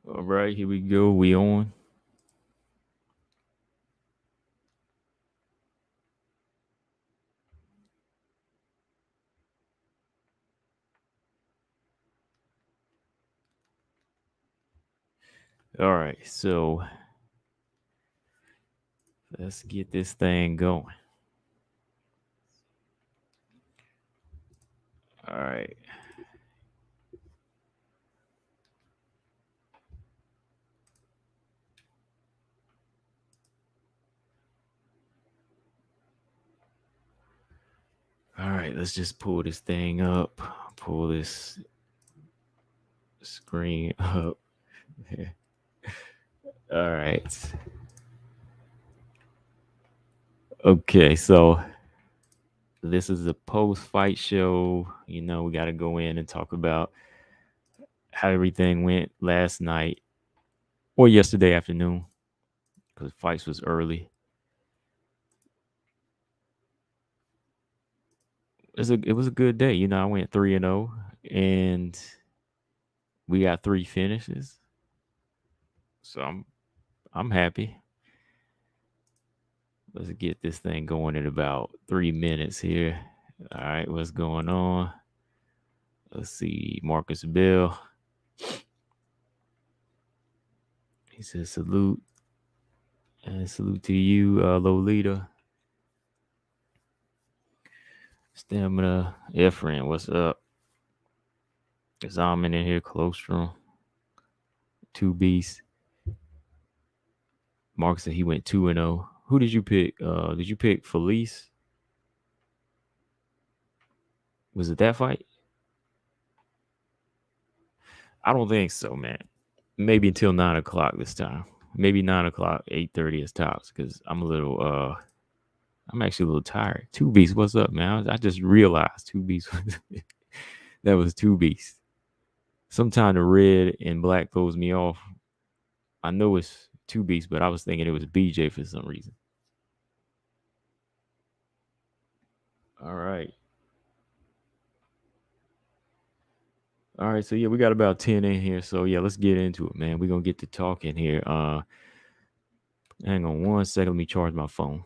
All right, here we go. We on. All right, so let's get this thing going. All right. All right, let's just pull this thing up. Pull this screen up. All right. Okay, so this is a post-fight show. You know, we got to go in and talk about how everything went last night or yesterday afternoon because fights was early. It was a good day. You know, I went 3-0 and we got 3 finishes. So I'm happy. Let's get this thing going in about 3 minutes here. All right, what's going on? Let's see. Marcus Bell. He says salute. And salute to you, Lolita. Stamina. Efren, what's up? Zaman in here, Colostrum. Two Beasts. Mark said he went 2-0. Who did you pick? Did you pick Felice? Was it that fight? I don't think so, man. Maybe until 9 o'clock this time. Maybe 9 o'clock, 8:30 is tops. Because I'm actually a little tired. Two Beasts, what's up, man? I just realized Two Beasts. That was Two Beasts. Sometimes the red and black throws me off. I know it's Two Beasts, but I was thinking it was BJ for some reason. All right. All right, so yeah, we got about 10 in here. So yeah, let's get into it, man. We're gonna get to talking here. Hang on 1 second. Let me charge my phone.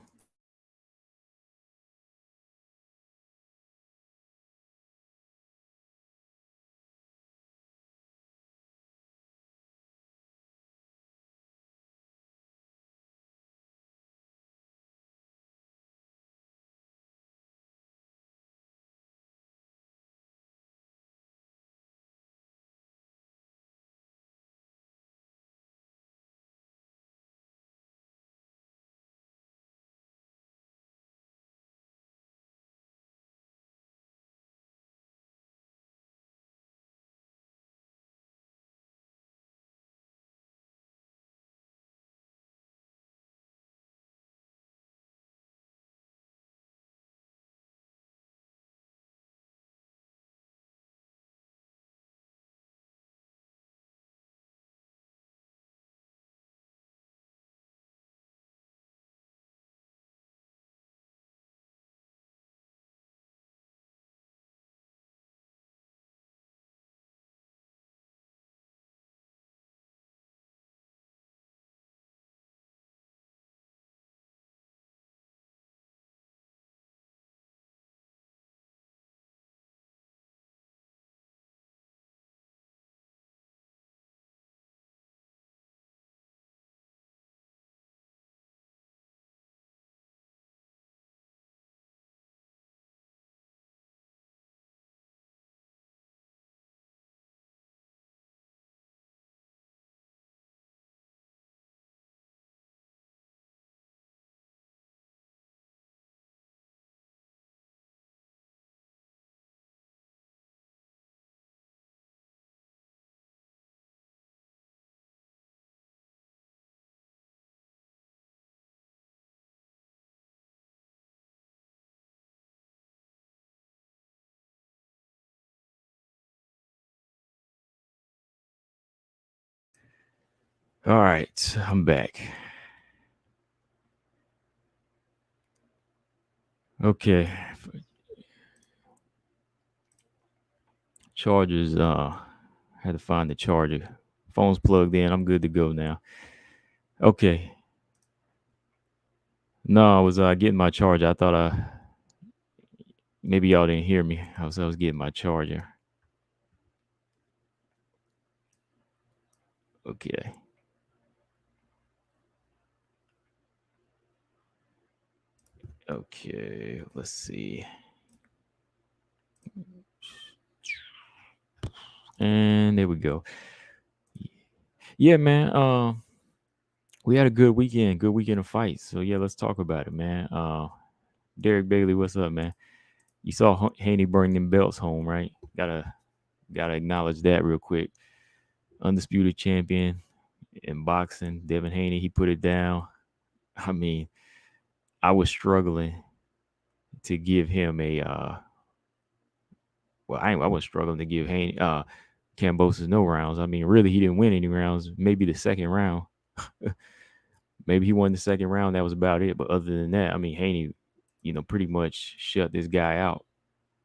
All right, I'm back. Okay. Chargers, had to find the charger Phone's plugged in. I'm good to go now. Okay. No, I was getting my charger. I thought maybe y'all didn't hear me. I was getting my charger. Okay. Okay. Let's see. And there we go. Yeah, man. We had a good weekend. Good weekend of fights. So yeah, let's talk about it, man. Derek Bailey, what's up, man? You saw Haney bring them belts home, right? Gotta acknowledge that real quick. Undisputed champion in boxing, Devin Haney. He put it down. I mean, I was struggling to give him a I was struggling to give Haney Kambosos no rounds. I mean, really, he didn't win any rounds. Maybe the second round. Maybe he won the second round. That was about it. But other than that, I mean, Haney, pretty much shut this guy out.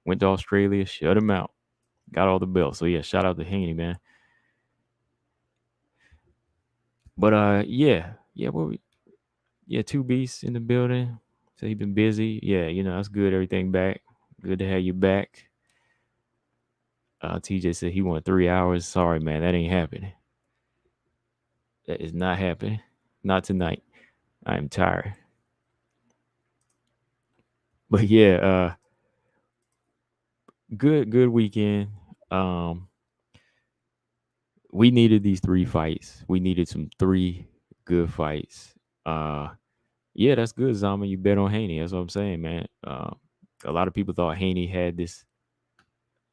Went to Australia, shut him out, got all the belts. So yeah, shout out to Haney, man. But two beasts in the building. So he been busy. Yeah, that's good. Everything back. Good to have you back. TJ said he wanted 3 hours. Sorry, man, that ain't happening. That is not happening. Not tonight. I am tired. But yeah, good weekend. We needed these 3 fights. We needed some 3 good fights. Yeah, that's good, Zama. You bet on Haney. That's what I'm saying, man. A lot of people thought Haney had this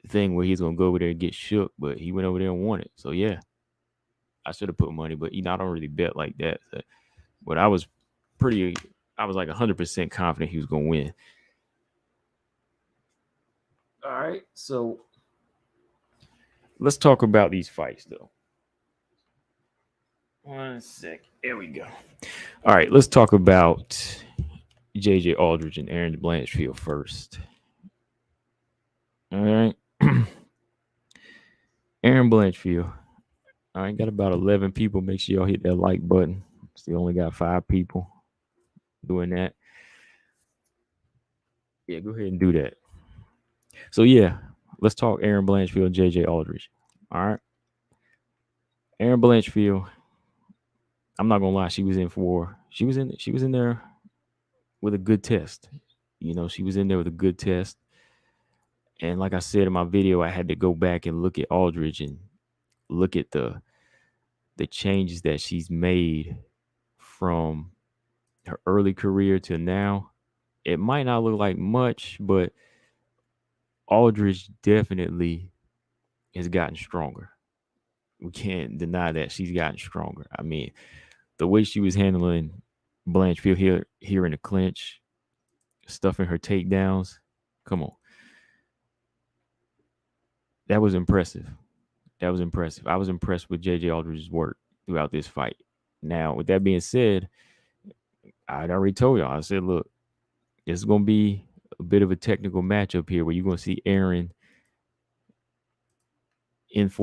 thing where he's gonna go over there and get shook, but he went over there and won it. So yeah, I should have put money, but I don't really bet like that. So, but I was like 100% confident he was gonna win. All right, so let's talk about these fights though. 1 sec. There we go. All right, let's talk about JJ Aldridge and Aaron Blanchfield first. All right. Aaron Blanchfield. All right, got about 11 people. Make sure y'all hit that like button. Still only got 5 people doing that. Yeah, go ahead and do that. So yeah, let's talk Aaron Blanchfield and JJ Aldridge. All right. Aaron Blanchfield, I'm not gonna lie, she was in there with a good test. She was in there with a good test. And like I said in my video, I had to go back and look at Aldridge and look at the changes that she's made from her early career to now. It might not look like much, but Aldridge definitely has gotten stronger. We can't deny that she's gotten stronger. I mean, the way she was handling Blanchfield here in the clinch, stuffing her takedowns. Come on. That was impressive. I was impressed with JJ Aldridge's work throughout this fight. Now, with that being said, I'd already told y'all. I said, look, it's going to be a bit of a technical matchup here where you're going to see Aaron she's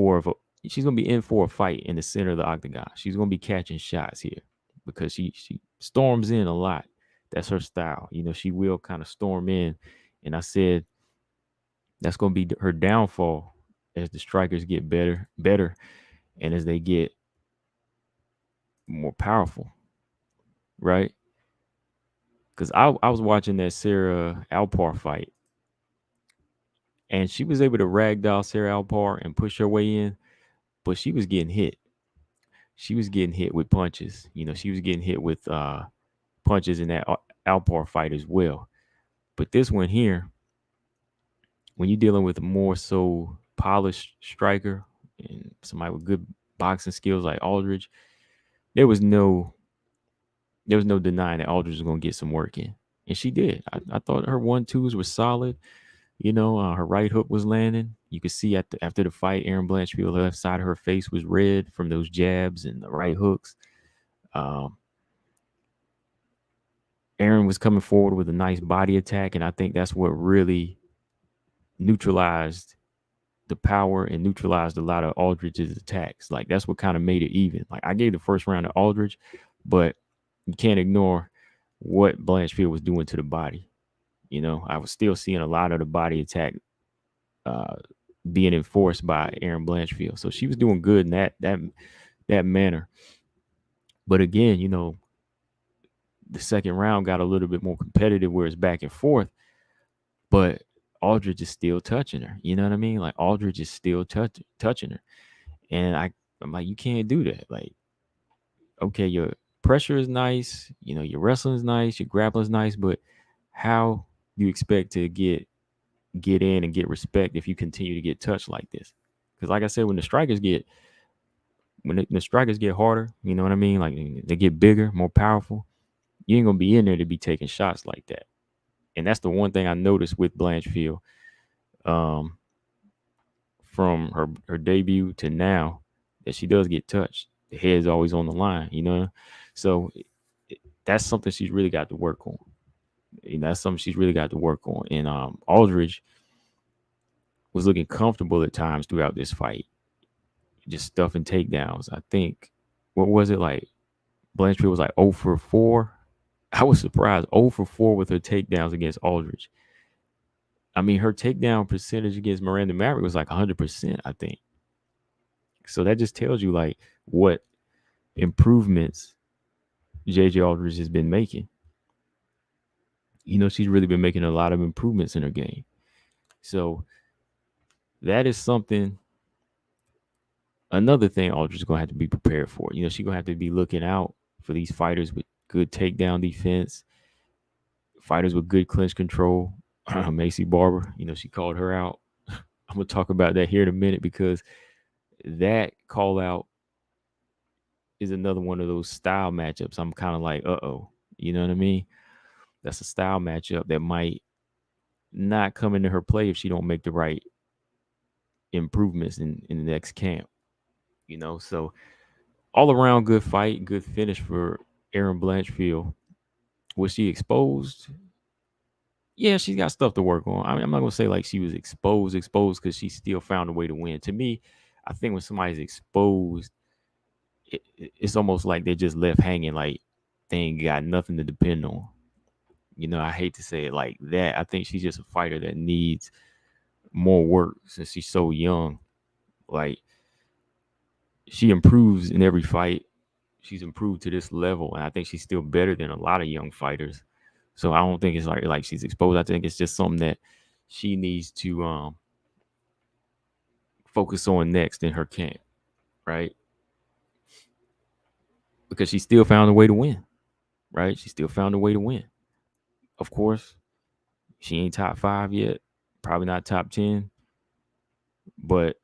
going to be in for a fight in the center of the octagon. She's going to be catching shots here because she storms in a lot. That's her style. She will kind of storm in. And I said that's going to be her downfall as the strikers get better, and as they get more powerful, right? Because I was watching that Sarah Alpar fight, and she was able to ragdoll Sarah Alpar and push her way in, but she was getting hit. She was getting hit with punches. She was getting hit with punches in that Alpar fight as well. But this one here, when you're dealing with a more so polished striker and somebody with good boxing skills like Aldridge, there was no denying that Aldridge was going to get some work in. And she did. I thought her 1-2s were solid. Her right hook was landing. You could see after the fight, Aaron Blanchfield, the left side of her face was red from those jabs and the right hooks. Aaron was coming forward with a nice body attack, and I think that's what really neutralized the power and neutralized a lot of Aldridge's attacks. Like that's what kind of made it even. Like I gave the first round to Aldridge, but you can't ignore what Blanchfield was doing to the body. I was still seeing a lot of the body attack uh, being enforced by Aaron Blanchfield. So she was doing good in that manner. But again, the second round got a little bit more competitive where it's back and forth, but Aldridge is still touching her. You know what I mean? Like Aldridge is still touching her. And I'm like, you can't do that. Like, okay, your pressure is nice, your wrestling is nice, your grappling is nice, but how do you expect to get in and get respect if you continue to get touched like this? Because like I said, when the strikers get harder, you know what I mean? Like they get bigger, more powerful, you ain't gonna be in there to be taking shots like that. And that's the one thing I noticed with Blanchfield, um, from her debut to now, that she does get touched. The head's always on the line. So that's something she's really got to work on. That's something she's really got to work on. And Aldridge was looking comfortable at times throughout this fight, just stuffing takedowns. I think, what was it like? Blanchfield was like 0 for 4. I was surprised, 0 for 4 with her takedowns against Aldridge. I mean, her takedown percentage against Miranda Maverick was like 100%, I think. So that just tells you like what improvements JJ Aldridge has been making. She's really been making a lot of improvements in her game. So that is something, another thing Aldridge is going to have to be prepared for. She's going to have to be looking out for these fighters with good takedown defense, fighters with good clinch control. Macy Barber, she called her out. I'm going to talk about that here in a minute, because that call out is another one of those style matchups. I'm kind of like, you know what I mean? That's a style matchup that might not come into her play if she don't make the right improvements in the next camp. So all around good fight, good finish for Erin Blanchfield. Was she exposed? Yeah, she's got stuff to work on. I mean, I'm not gonna say like she was exposed because she still found a way to win. To me, I think when somebody's exposed, it's almost like they're just left hanging, like they ain't got nothing to depend on. I hate to say it like that. I think she's just a fighter that needs more work since she's so young. Like, she improves in every fight. She's improved to this level, and I think she's still better than a lot of young fighters. So I don't think it's like she's exposed. I think it's just something that she needs to focus on next in her camp, right? Because she still found a way to win, right? She still found a way to win. Of course, she ain't top 5 yet, probably not top 10, but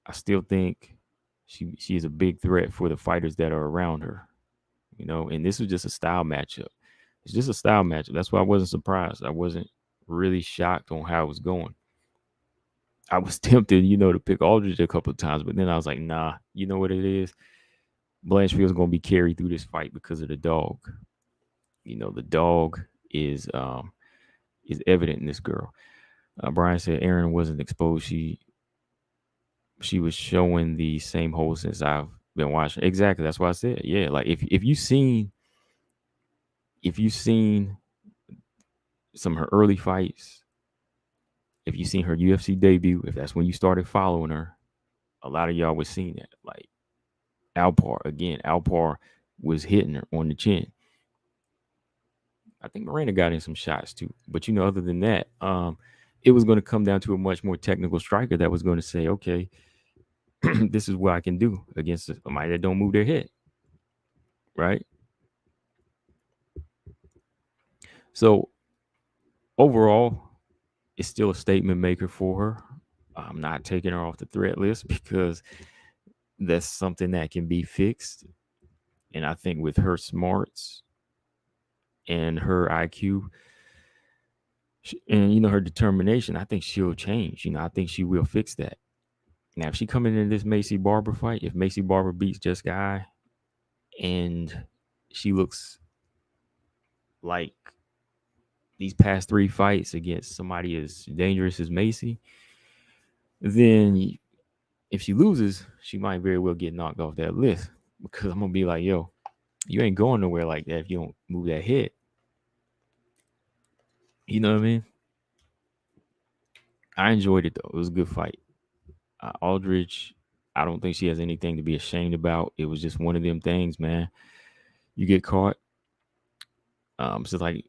I still think she is a big threat for the fighters that are around her, and this was just a style matchup. It's just a style matchup. That's why I wasn't surprised. I wasn't really shocked on how it was going. I was tempted, to pick Aldridge a couple of times, but then I was like, nah, you know what it is? Blanchfield's going to be carried through this fight because of the dog. The dog is evident in this girl. Brian said Erin wasn't exposed. She was showing the same hole since I've been watching. Exactly. That's what I said. Yeah. Like if you've seen some of her early fights, if you've seen her UFC debut, if that's when you started following her, a lot of y'all was seeing that. Like Alpar was hitting her on the chin. I think Miranda got in some shots too. But other than that, it was going to come down to a much more technical striker that was going to say, okay, this is what I can do against somebody that don't move their head. Right? So overall, it's still a statement maker for her. I'm not taking her off the threat list because that's something that can be fixed. And I think with her smarts and her IQ and her determination, I think she'll change. I think she will fix that. Now, if she coming in this Macy Barber fight, if Macy Barber beats Jessica Eye and she looks like these past 3 fights against somebody as dangerous as Macy, then if she loses, she might very well get knocked off that list because I'm gonna be like, yo, you ain't going nowhere like that if you don't move that head. You know what I mean? I enjoyed it though. It was a good fight. Aldridge, I don't think she has anything to be ashamed about. It was just one of them things, man. You get caught. It's just like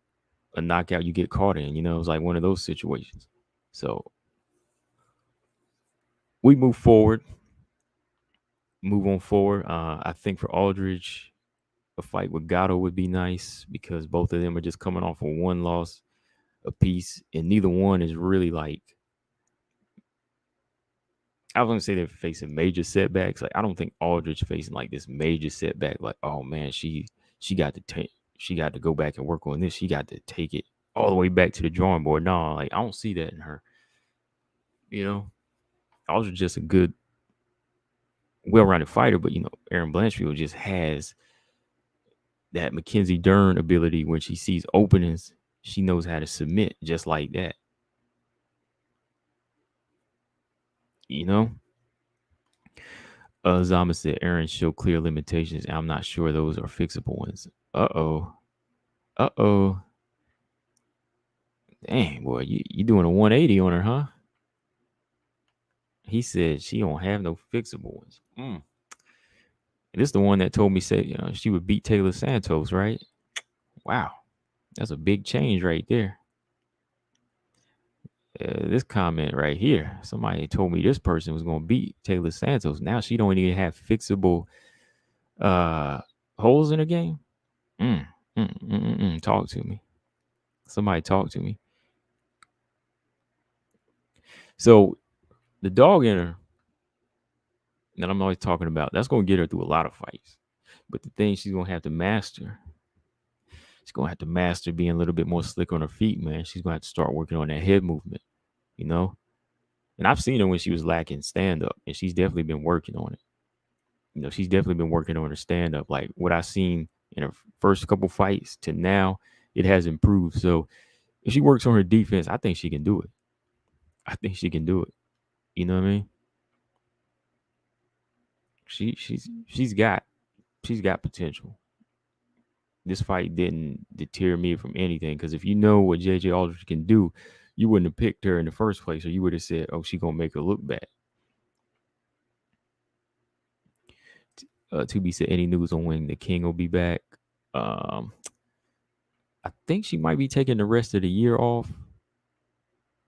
a knockout you get caught in. You know, it was like one of those situations. So we move on forward. I think for Aldridge, a fight with Gatto would be nice because both of them are just coming off of one loss apiece, and neither one is really like. I was gonna say they're facing major setbacks. Like I don't think Aldridge facing like this major setback. Like oh man, she got to take she got to go back and work on this. She got to take it all the way back to the drawing board. No, like I don't see that in her. You know, Aldridge just a good, well-rounded fighter, but Aaron Blanchfield just has that Mackenzie Dern ability when she sees openings, she knows how to submit just like that. You know, Zama said Aaron showed clear limitations. I'm not sure those are fixable ones. Uh oh. Dang, boy, you doing a 180 on her, huh? He said she don't have no fixable ones. This is the one that told me say she would beat Taylor Santos, right? Wow, that's a big change right there. This comment right here, somebody told me this person was going to beat Taylor Santos. Now she don't even have fixable uh holes in her game. Talk to me. Somebody talk to me. So the dog in her that I'm always talking about, that's going to get her through a lot of fights. But the thing she's going to have to master, she's going to have to master being a little bit more slick on her feet, man. She's going to have to start working on that head movement, you know? And I've seen her when she was lacking stand up, and she's definitely been working on it. She's definitely been working on her stand up. Like what I've seen in her first couple fights to now, it has improved. So if she works on her defense, I think she can do it. I think she can do it. You know what I mean? She's got potential. This fight didn't deter me from anything because if you know what JJ Aldridge can do, you wouldn't have picked her in the first place, or you would have said, "Oh, she gonna make her look bad." To be said, any news on when the King will be back? Um, I think she might be taking the rest of the year off.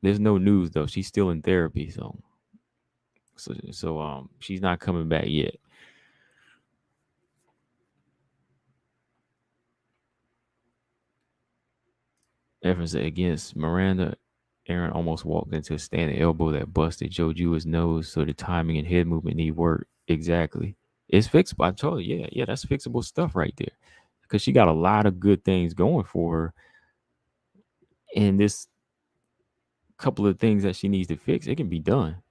There's no news though. She's still in therapy, so she's not coming back yet. Evans against Miranda. Aaron almost walked into a standing elbow that busted Joe Jua's nose, so the timing and head movement need work. Exactly. It's fixable. I told you, yeah, that's fixable stuff right there. Because she got a lot of good things going for her. And this couple of things that she needs to fix, it can be done.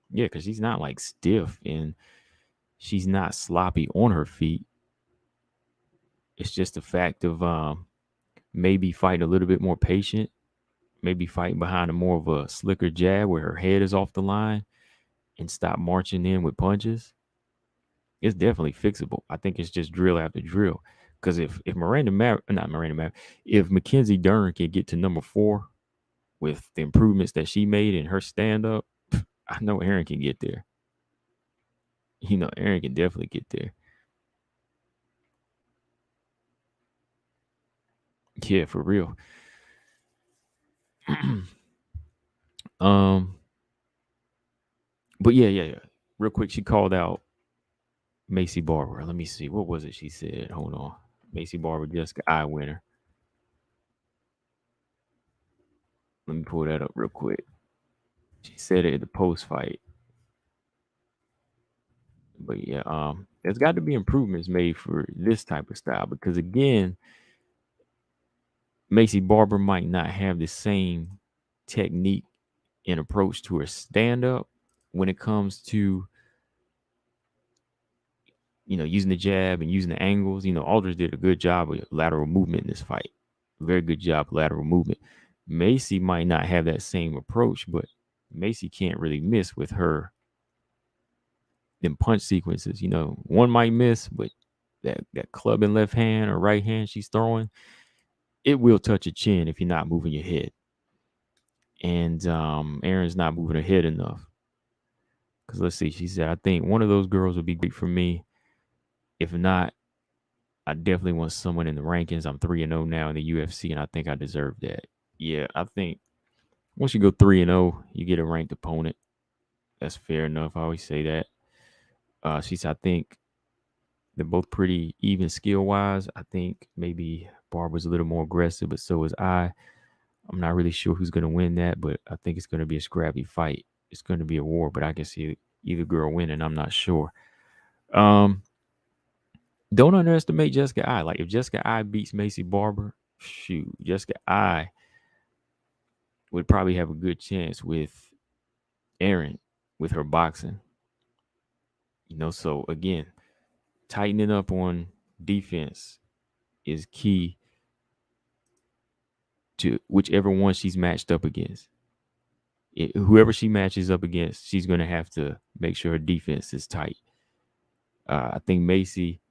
Yeah, because she's not like stiff and she's not sloppy on her feet. It's just the fact of maybe fighting a little bit more patient, maybe fighting behind a more of a slicker jab where her head is off the line and stop marching in with punches. It's definitely fixable. I think it's just drill after drill. Because if if Mackenzie Dern can get to number 4 with the improvements that she made in her stand up, I know Aaron can get there. Aaron can definitely get there. Yeah, for real. um, but yeah. Real quick, she called out Macy Barber. Let me see. What was it she said? Hold on. Macy Barber, Jessica Eye winner. Let me pull that up real quick. She said it at the post fight. But yeah, there's got to be improvements made for this type of style because again, Macy Barber might not have the same technique and approach to her stand up when it comes to using the jab and using the angles. Aldridge did a good job with lateral movement in this fight. Very good job lateral movement. Macy might not have that same approach, but Macy can't really miss with her them punch sequences. One might miss, but that club in left hand or right hand she's throwing, it will touch your chin if you're not moving your head. And Erin's not moving her head enough. Because let's see, she said, I think one of those girls would be great for me. If not, I definitely want someone in the rankings. I'm 3-0 now in the UFC, and I think I deserve that. Yeah, I think once you go 3-0, you get a ranked opponent. That's fair enough. I always say that. She said, I think they're both pretty even skill wise. I think maybe Barber's a little more aggressive, but so is I. I'm not really sure who's going to win that, but I think it's going to be a scrappy fight. It's going to be a war, but I can see either girl winning. I'm not sure. Don't underestimate Jessica Eye. Like if Jessica Eye beats Macy Barber, shoot, Jessica Eye would probably have a good chance with Erin with her boxing. So again, tightening up on defense is key to whichever one she's matched up against. Whoever she matches up against, she's going to have to make sure her defense is tight. I think Macy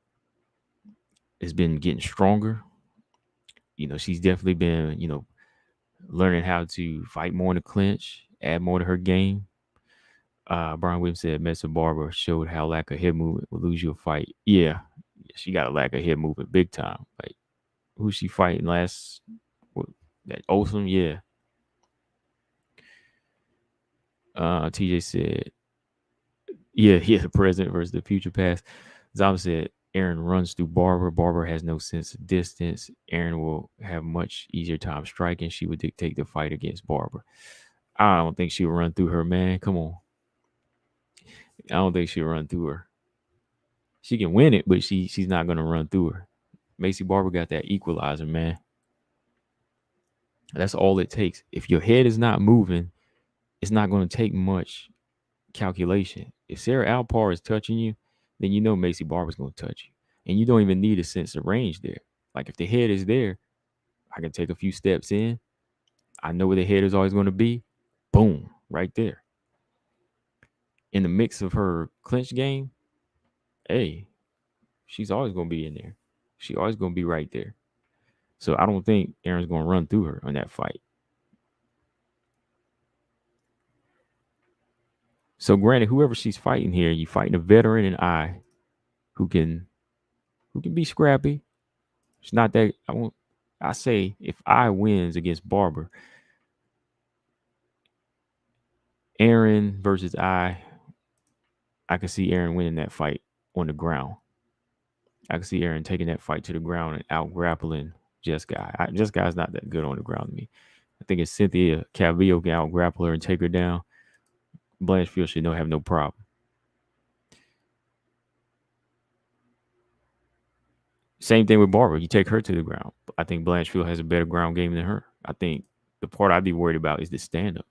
has been getting stronger. She's definitely been, learning how to fight more in the clinch, add more to her game. Brian Williams said Mesa Barber showed how lack of head movement will lose you a fight. Yeah, she got a lack of head movement big time. Like, who's she fighting last? That Olsen? Yeah. TJ said, yeah, the present versus the future past. Zama said, Erin runs through Barber. Barber has no sense of distance. Erin will have much easier time striking. She would dictate the fight against Barber. I don't think she would run through her, man. Come on. I don't think she'll run through her. She can win it, but she's not going to run through her. Macy Barber got that equalizer, man. That's all it takes. If your head is not moving, it's not going to take much calculation. If Sarah Alpar is touching you, then you know Macy Barber's going to touch you. And you don't even need a sense of range there. Like if the head is there, I can take a few steps in. I know where the head is always going to be. Boom, right there. In the mix of her clinch game, hey, she's always going to be in there. She's always going to be right there. So I don't think Erin's going to run through her on that fight. So granted, whoever she's fighting here, you fighting a veteran and I who can be scrappy. It's not that I say if I wins against Barber, Erin versus I can see Erin winning that fight on the ground. I can see Erin taking that fight to the ground and out grappling Jessica. Jessica's not that good on the ground to me. I think it's Cynthia Calvillo can out grapple her and take her down. Blanchfield should have no problem. Same thing with Barber. You take her to the ground. I think Blanchfield has a better ground game than her. I think the part I'd be worried about is the stand-up.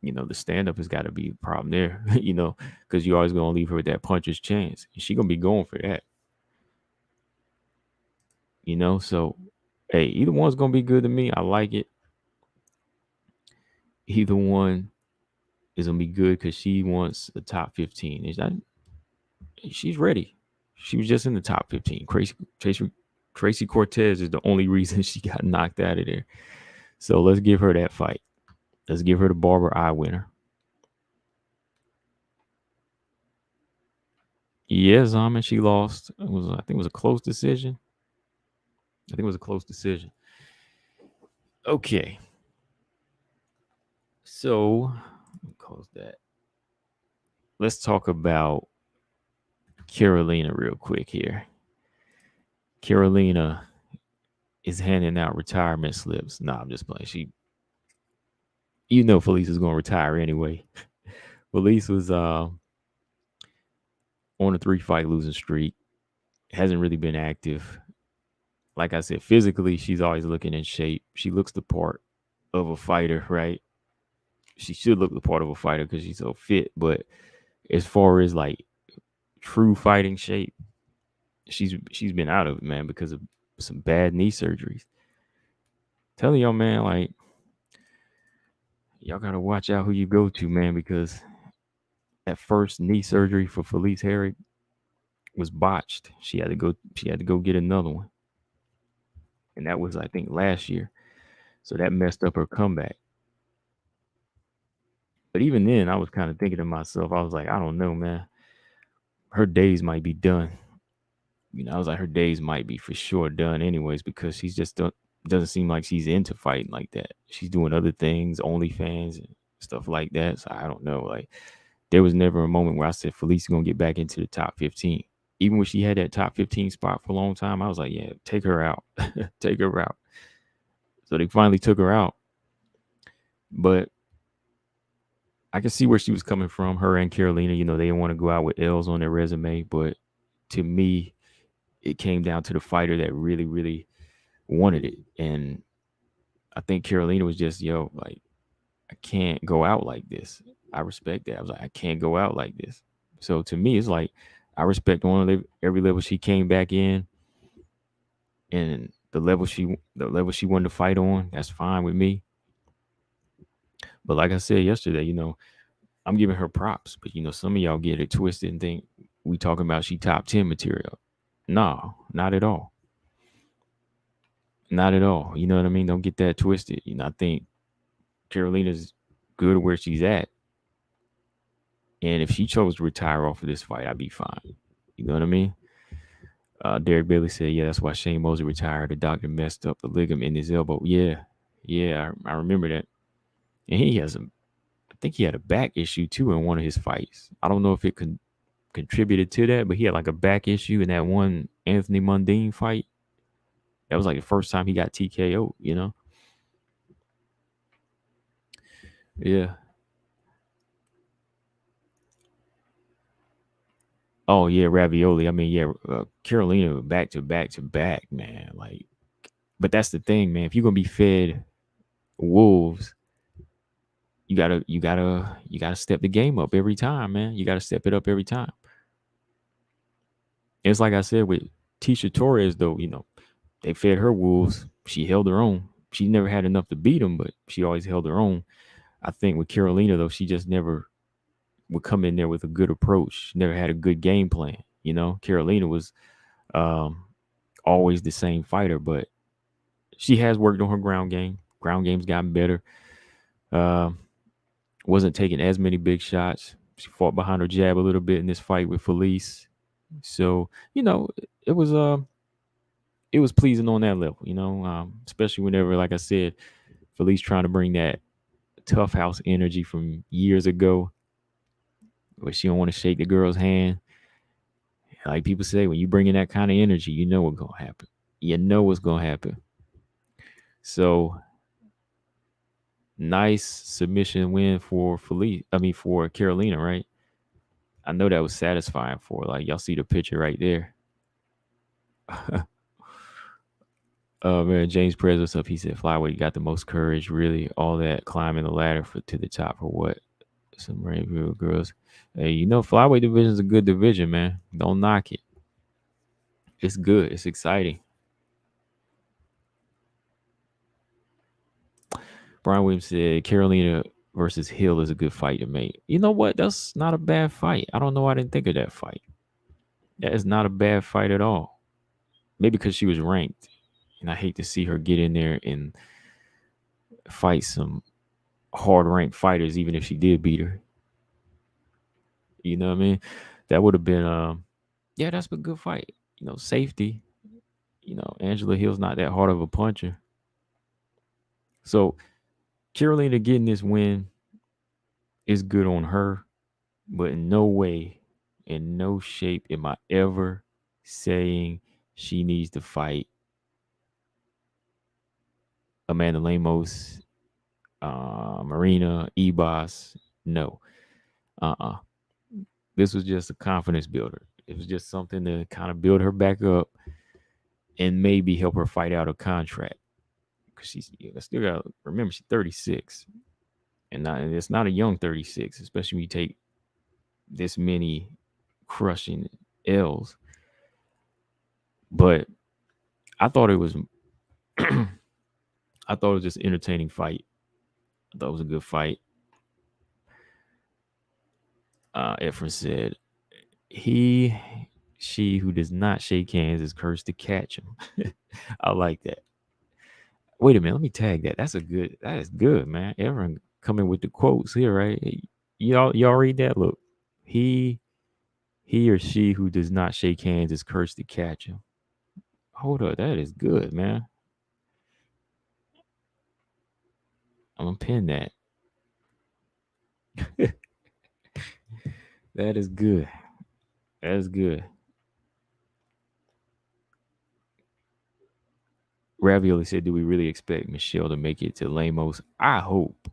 The stand-up has got to be a problem there, because you're always going to leave her with that puncher's chance. And she's going to be going for that. So, hey, either one's going to be good to me. I like it. Either one is going to be good because she wants the top 15. She's ready. She was just in the top 15. Tracy Cortez is the only reason she got knocked out of there. So let's give her that fight. Let's give her the Barber Eye winner. Yes, and she lost. I think it was a close decision. Okay. So, close that. Let's talk about Carolina real quick here. Carolina is handing out retirement slips. Nah, I'm just playing. Felice is going to retire anyway. Felice was on a 3-fight losing streak. Hasn't really been active. Like I said, physically, she's always looking in shape. She looks the part of a fighter, right? She should look the part of a fighter because she's so fit. But as far as like true fighting shape, she's been out of it, man, because of some bad knee surgeries. Telling y'all, man, like, y'all gotta watch out who you go to, man, because that first knee surgery for Felice Herrig was botched. She had to go. She had to go get another one, and that was, I think, last year. So that messed up her comeback. But even then, I was kind of thinking to myself, I was like, I don't know, man. Her days might be done. I was like, her days might be for sure done, anyways, because she's just doesn't seem like she's into fighting like that. She's doing other things, OnlyFans and stuff like that. So I don't know. Like, there was never a moment where I said Felice is gonna get back into the top 15. Even when she had that top 15 spot for a long time, I was like, yeah, take her out. Take her out. So they finally took her out. But I can see where she was coming from. Her and Carolina, they didn't want to go out with L's on their resume. But to me, it came down to the fighter that really, really wanted it. And I think Carolina was just, like, I can't go out like this. I respect that. I was like, I can't go out like this. So to me, it's like, I respect every level she came back in, and the level she wanted to fight on. That's fine with me. But like I said yesterday, I'm giving her props. But some of y'all get it twisted and think we talking about she top 10 material. No, not at all. Not at all. You know what I mean? Don't get that twisted. I think Carolina's good where she's at. And if she chose to retire off of this fight, I'd be fine. You know what I mean? Derek Bailey said, yeah, that's why Shane Mosley retired. The doctor messed up the ligament in his elbow. Yeah, I remember that. And I think he had a back issue too in one of his fights. I don't know if it contributed to that, but he had like a back issue in that one Anthony Mundine fight. That was like the first time he got TKO, Yeah. Oh yeah, ravioli. I mean, yeah, Carolina back to back to back, man. Like, but that's the thing, man. If you're gonna be fed wolves, you gotta step the game up every time, man. You gotta step it up every time. It's like I said with Tisha Torres, though. They fed her wolves. She held her own. She never had enough to beat them, but she always held her own. I think with Carolina, though, she just never would come in there with a good approach. She never had a good game plan. Carolina was um, always the same fighter, but she has worked on her ground game. Ground game's gotten better. Wasn't taking as many big shots. She fought behind her jab a little bit in this fight with Felice. So, it was it was pleasing on that level, especially whenever, like I said, Felice trying to bring that tough house energy from years ago, where she don't want to shake the girl's hand. Like people say, when you bring in that kind of energy, you know what's gonna happen. You know what's gonna happen. So nice submission win for for Carolina, right? I know that was satisfying for her. Like, y'all see the picture right there. Oh man, James Perez, what's up? He said flyweight got the most courage, really. All that climbing the ladder to the top for what? Some rainbow girls. Hey, flyweight division is a good division, man. Don't knock it. It's good. It's exciting. Brian Williams said Carolina versus Hill is a good fight to make. You know what? That's not a bad fight. I don't know why I didn't think of that fight. That is not a bad fight at all. Maybe because she was ranked. And I hate to see her get in there and fight some hard ranked fighters, even if she did beat her. You know what I mean? That would have been yeah, that's a good fight. Safety. Angela Hill's not that hard of a puncher. So Carolina getting this win is good on her, but in no way, in no shape am I ever saying she needs to fight Amanda Lemos, Marina, Ebos. No. This was just a confidence builder. It was just something to kind of build her back up and maybe help her fight out a contract. Because she's still got to remember, she's 36. And it's not a young 36, especially when you take this many crushing L's. But I thought it was I thought it was just an entertaining fight. That was a good fight. Efren said, she who does not shake hands is cursed to catch him. I like that. Wait a minute, let me tag that. That is good, man. Efren coming with the quotes here, right? Y'all read that? Look, he he or she who does not shake hands is cursed to catch him. Hold up, that is good, man. I'm gonna pin that. That is good. That is good. Ravioli said, "Do we really expect Michelle to make it to Lamos? I hope,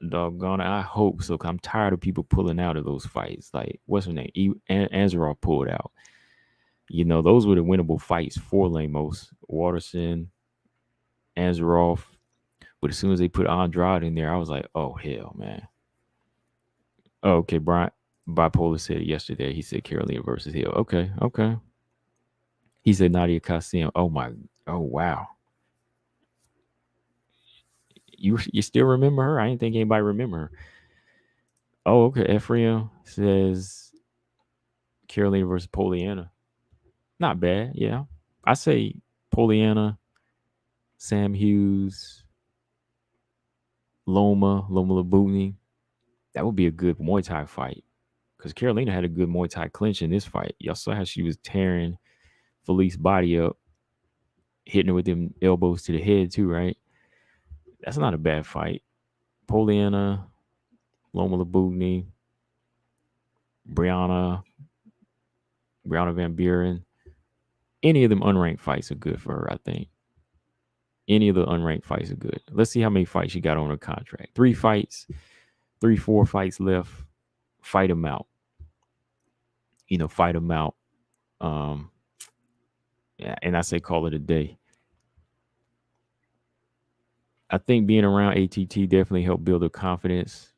doggone it, I hope so. 'Cause I'm tired of people pulling out of those fights. Like, what's her name? Anzarov pulled out. Those were the winnable fights for Lamos. Waterson, Anzarov. But as soon as they put Andrade in there, I was like, oh hell, man. Oh, okay, Brian Bipolar said it yesterday. He said Carolina versus Hill. Okay, okay. He said Nadia Kasim. Oh wow. You still remember her? I didn't think anybody remember her. Oh, okay. Ephraim says Carolina versus Poliana. Not bad, yeah. I say Poliana, Sam Hughes, Loma Labuni. That would be a good Muay Thai fight. Because Carolina had a good Muay Thai clinch in this fight. Y'all saw how she was tearing Felice's body up, hitting her with them elbows to the head too, right? That's not a bad fight. Poliana, Loma Labuni, Brianna Van Buren. Any of them unranked fights are good for her, I think. Any of the unranked fights are good. Let's see how many fights she got on her contract. 3 fights, 4 fights left. Fight them out. Fight them out. Yeah, and I say call it a day. I think being around ATT definitely helped build her confidence.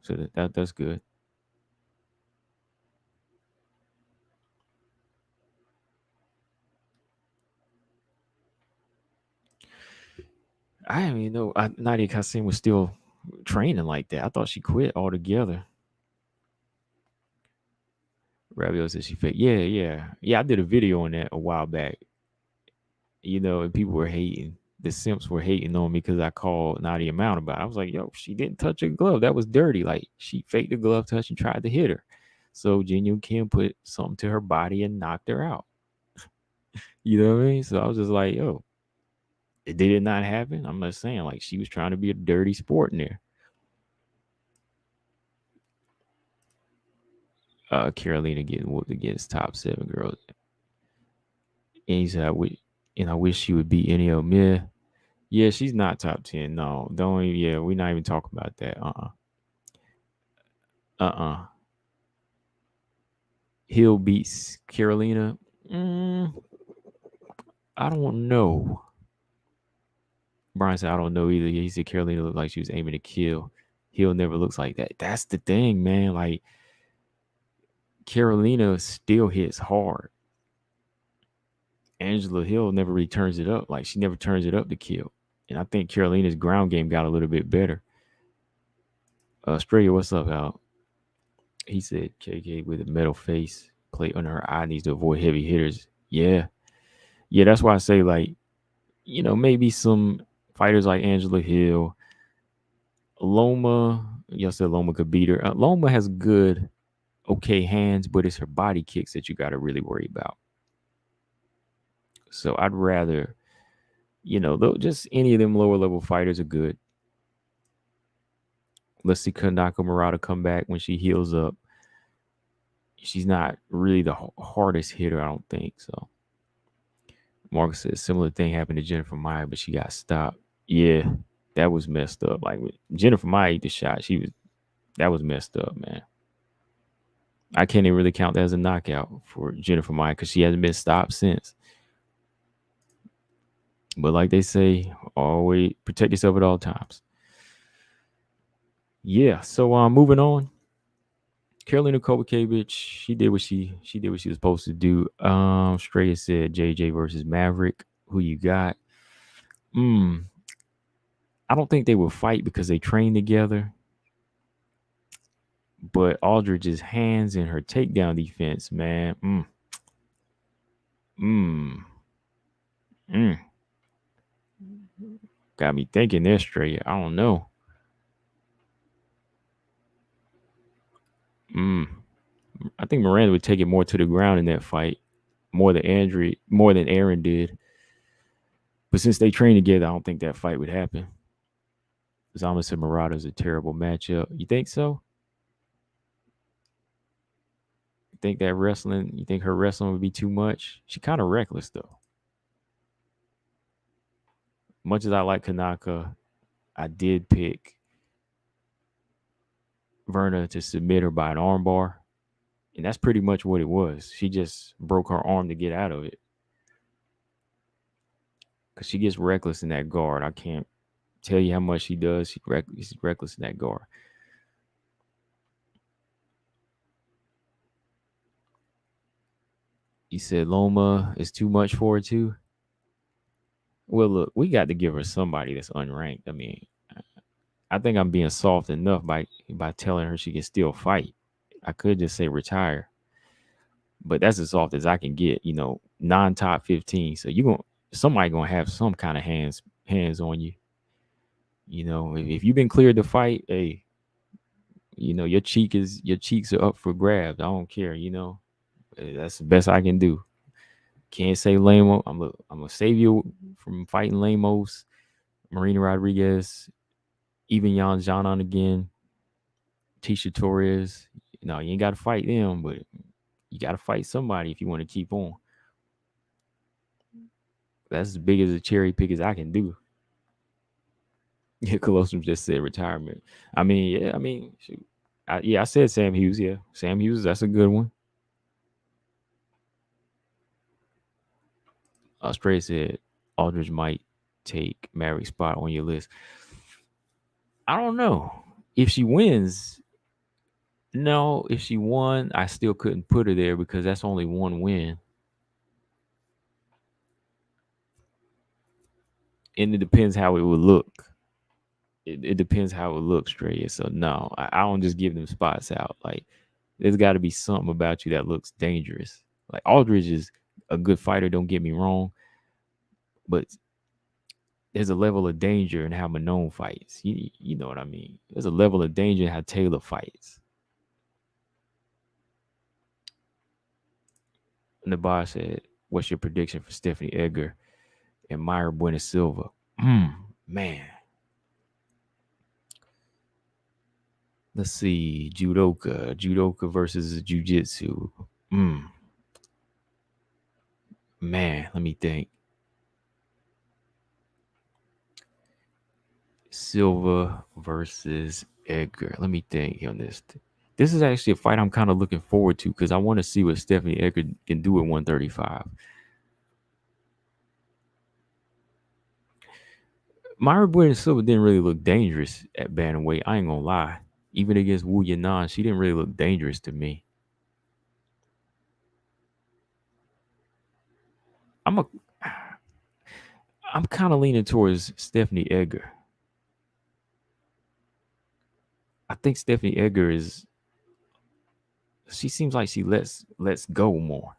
So that's good. I didn't even know Nadia Kasim was still training like that. I thought she quit altogether. Ravioli said she fake. Yeah. I did a video on that a while back. And people were hating. The simps were hating on me because I called Nadia Mount about it. I was like, yo, she didn't touch her glove. That was dirty. Like, she faked the glove touch and tried to hit her. So Jin Kim put something to her body and knocked her out. You know what I mean? So I was just like, yo, did it not happen? I'm not saying, like, she was trying to be a dirty sport in there. Carolina getting whooped against top 7 girls. And he said, I wish she would beat any of them. Yeah, she's not top 10. No, don't even, yeah, we're not even talking about that. Hill beats Carolina. I don't know. Brian said, I don't know either. He said Carolina looked like she was aiming to kill. Hill never looks like that. That's the thing, man. Like, Carolina still hits hard. Angela Hill never really turns it up. Like, she never turns it up to kill. And I think Carolina's ground game got a little bit better. Australia, what's up, Al? He said KK with a metal face plate under her eye needs to avoid heavy hitters. Yeah. That's why I say, like, maybe some fighters like Angela Hill, Loma. Y'all said Loma could beat her. Loma has good, okay hands, but it's her body kicks that you got to really worry about. So I'd rather, just any of them lower level fighters are good. Let's see Kanako Murata come back when she heals up. She's not really the hardest hitter, I don't think. So Marcus says similar thing happened to Jennifer Maia, but she got stopped. Yeah, that was messed up. Like, Jennifer Maia ate the shot. That was messed up, man. I can't even really count that as a knockout for Jennifer Maia because she hasn't been stopped since. But like they say, always protect yourself at all times. Yeah. So moving on. Karolina Kowalkiewicz, she did what she was supposed to do. Straya said JJ versus Maverick. Who you got? I don't think they would fight because they train together. But Aldridge's hands and her takedown defense, man. Mm, mm. Got me thinking there straight. I don't know. Mm. I think Miranda would take it more to the ground in that fight, more than Aaron did. But since they train together, I don't think that fight would happen. Zamas and Murata is a terrible matchup. You think so? You think that wrestling? You think her wrestling would be too much? She kind of reckless though. Much as I like Kanaka, I did pick Verna to submit her by an armbar, and that's pretty much what it was. She just broke her arm to get out of it because she gets reckless in that guard. I can't tell you how much she does. She's reckless in that guard. You said Loma is too much for her too. Well, look, we got to give her somebody that's unranked. I mean, I think I'm being soft enough by telling her she can still fight. I could just say retire, but that's as soft as I can get. Non-top 15. So somebody gonna have some kind of hands on you. If you've been cleared to fight, hey, your cheeks are up for grabs. I don't care. That's the best I can do. Can't say Lamo. I'm gonna save you from fighting Lamos, Marina Rodriguez, even Jan Janan again, Tisha Torres. You ain't got to fight them, but you got to fight somebody if you want to keep on. That's as big as a cherry pick as I can do. Yeah, Colossus just said retirement. I mean, yeah, shoot. I said Sam Hughes. Yeah, Sam Hughes. That's a good one. Australia said Aldridge might take Maverick's spot on your list. I don't know if she wins. No, if she won, I still couldn't put her there because that's only one win. And it depends how it would look. It depends how it looks, Straya. So no, I don't just give them spots out. Like there's got to be something about you that looks dangerous. Like Aldridge is a good fighter, don't get me wrong, but there's a level of danger in how Manon fights. You know what I mean? There's a level of danger in how Taylor fights. Nabar said, "What's your prediction for Stephanie Edgar and Myra Buena Silva?" Man. Let's see. Judoka versus Jiu-Jitsu. Man, let me think. Silva versus Edgar. Let me think on this. This is actually a fight I'm kind of looking forward to because I want to see what Stephanie Edgar can do at 135. Myra Buena Silva didn't really look dangerous at bantamweight. I ain't gonna lie. Even against Wu Yanan, she didn't really look dangerous to me. I'm kind of leaning towards Stephanie Edgar. I think Stephanie Edgar she seems like she lets go more.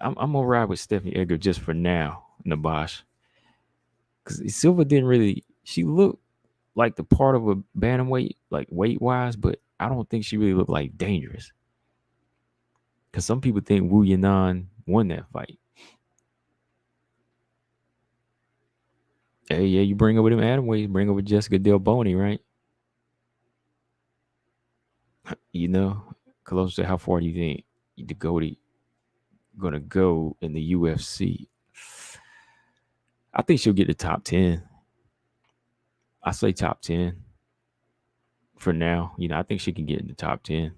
I'm gonna ride with Stephanie Edgar just for now, Nabash. Because Silva didn't really. She looked like the part of a bantamweight, like weight wise, but I don't think she really looked like dangerous. Because some people think Wu Yanan won that fight. Hey, yeah, you bring over them atomweights, bring over Jessica Del Boni, right? Close to how far do you think the Goldie gonna go in the UFC? I think she'll get the top 10. I say top 10 for now. I think she can get in the top 10.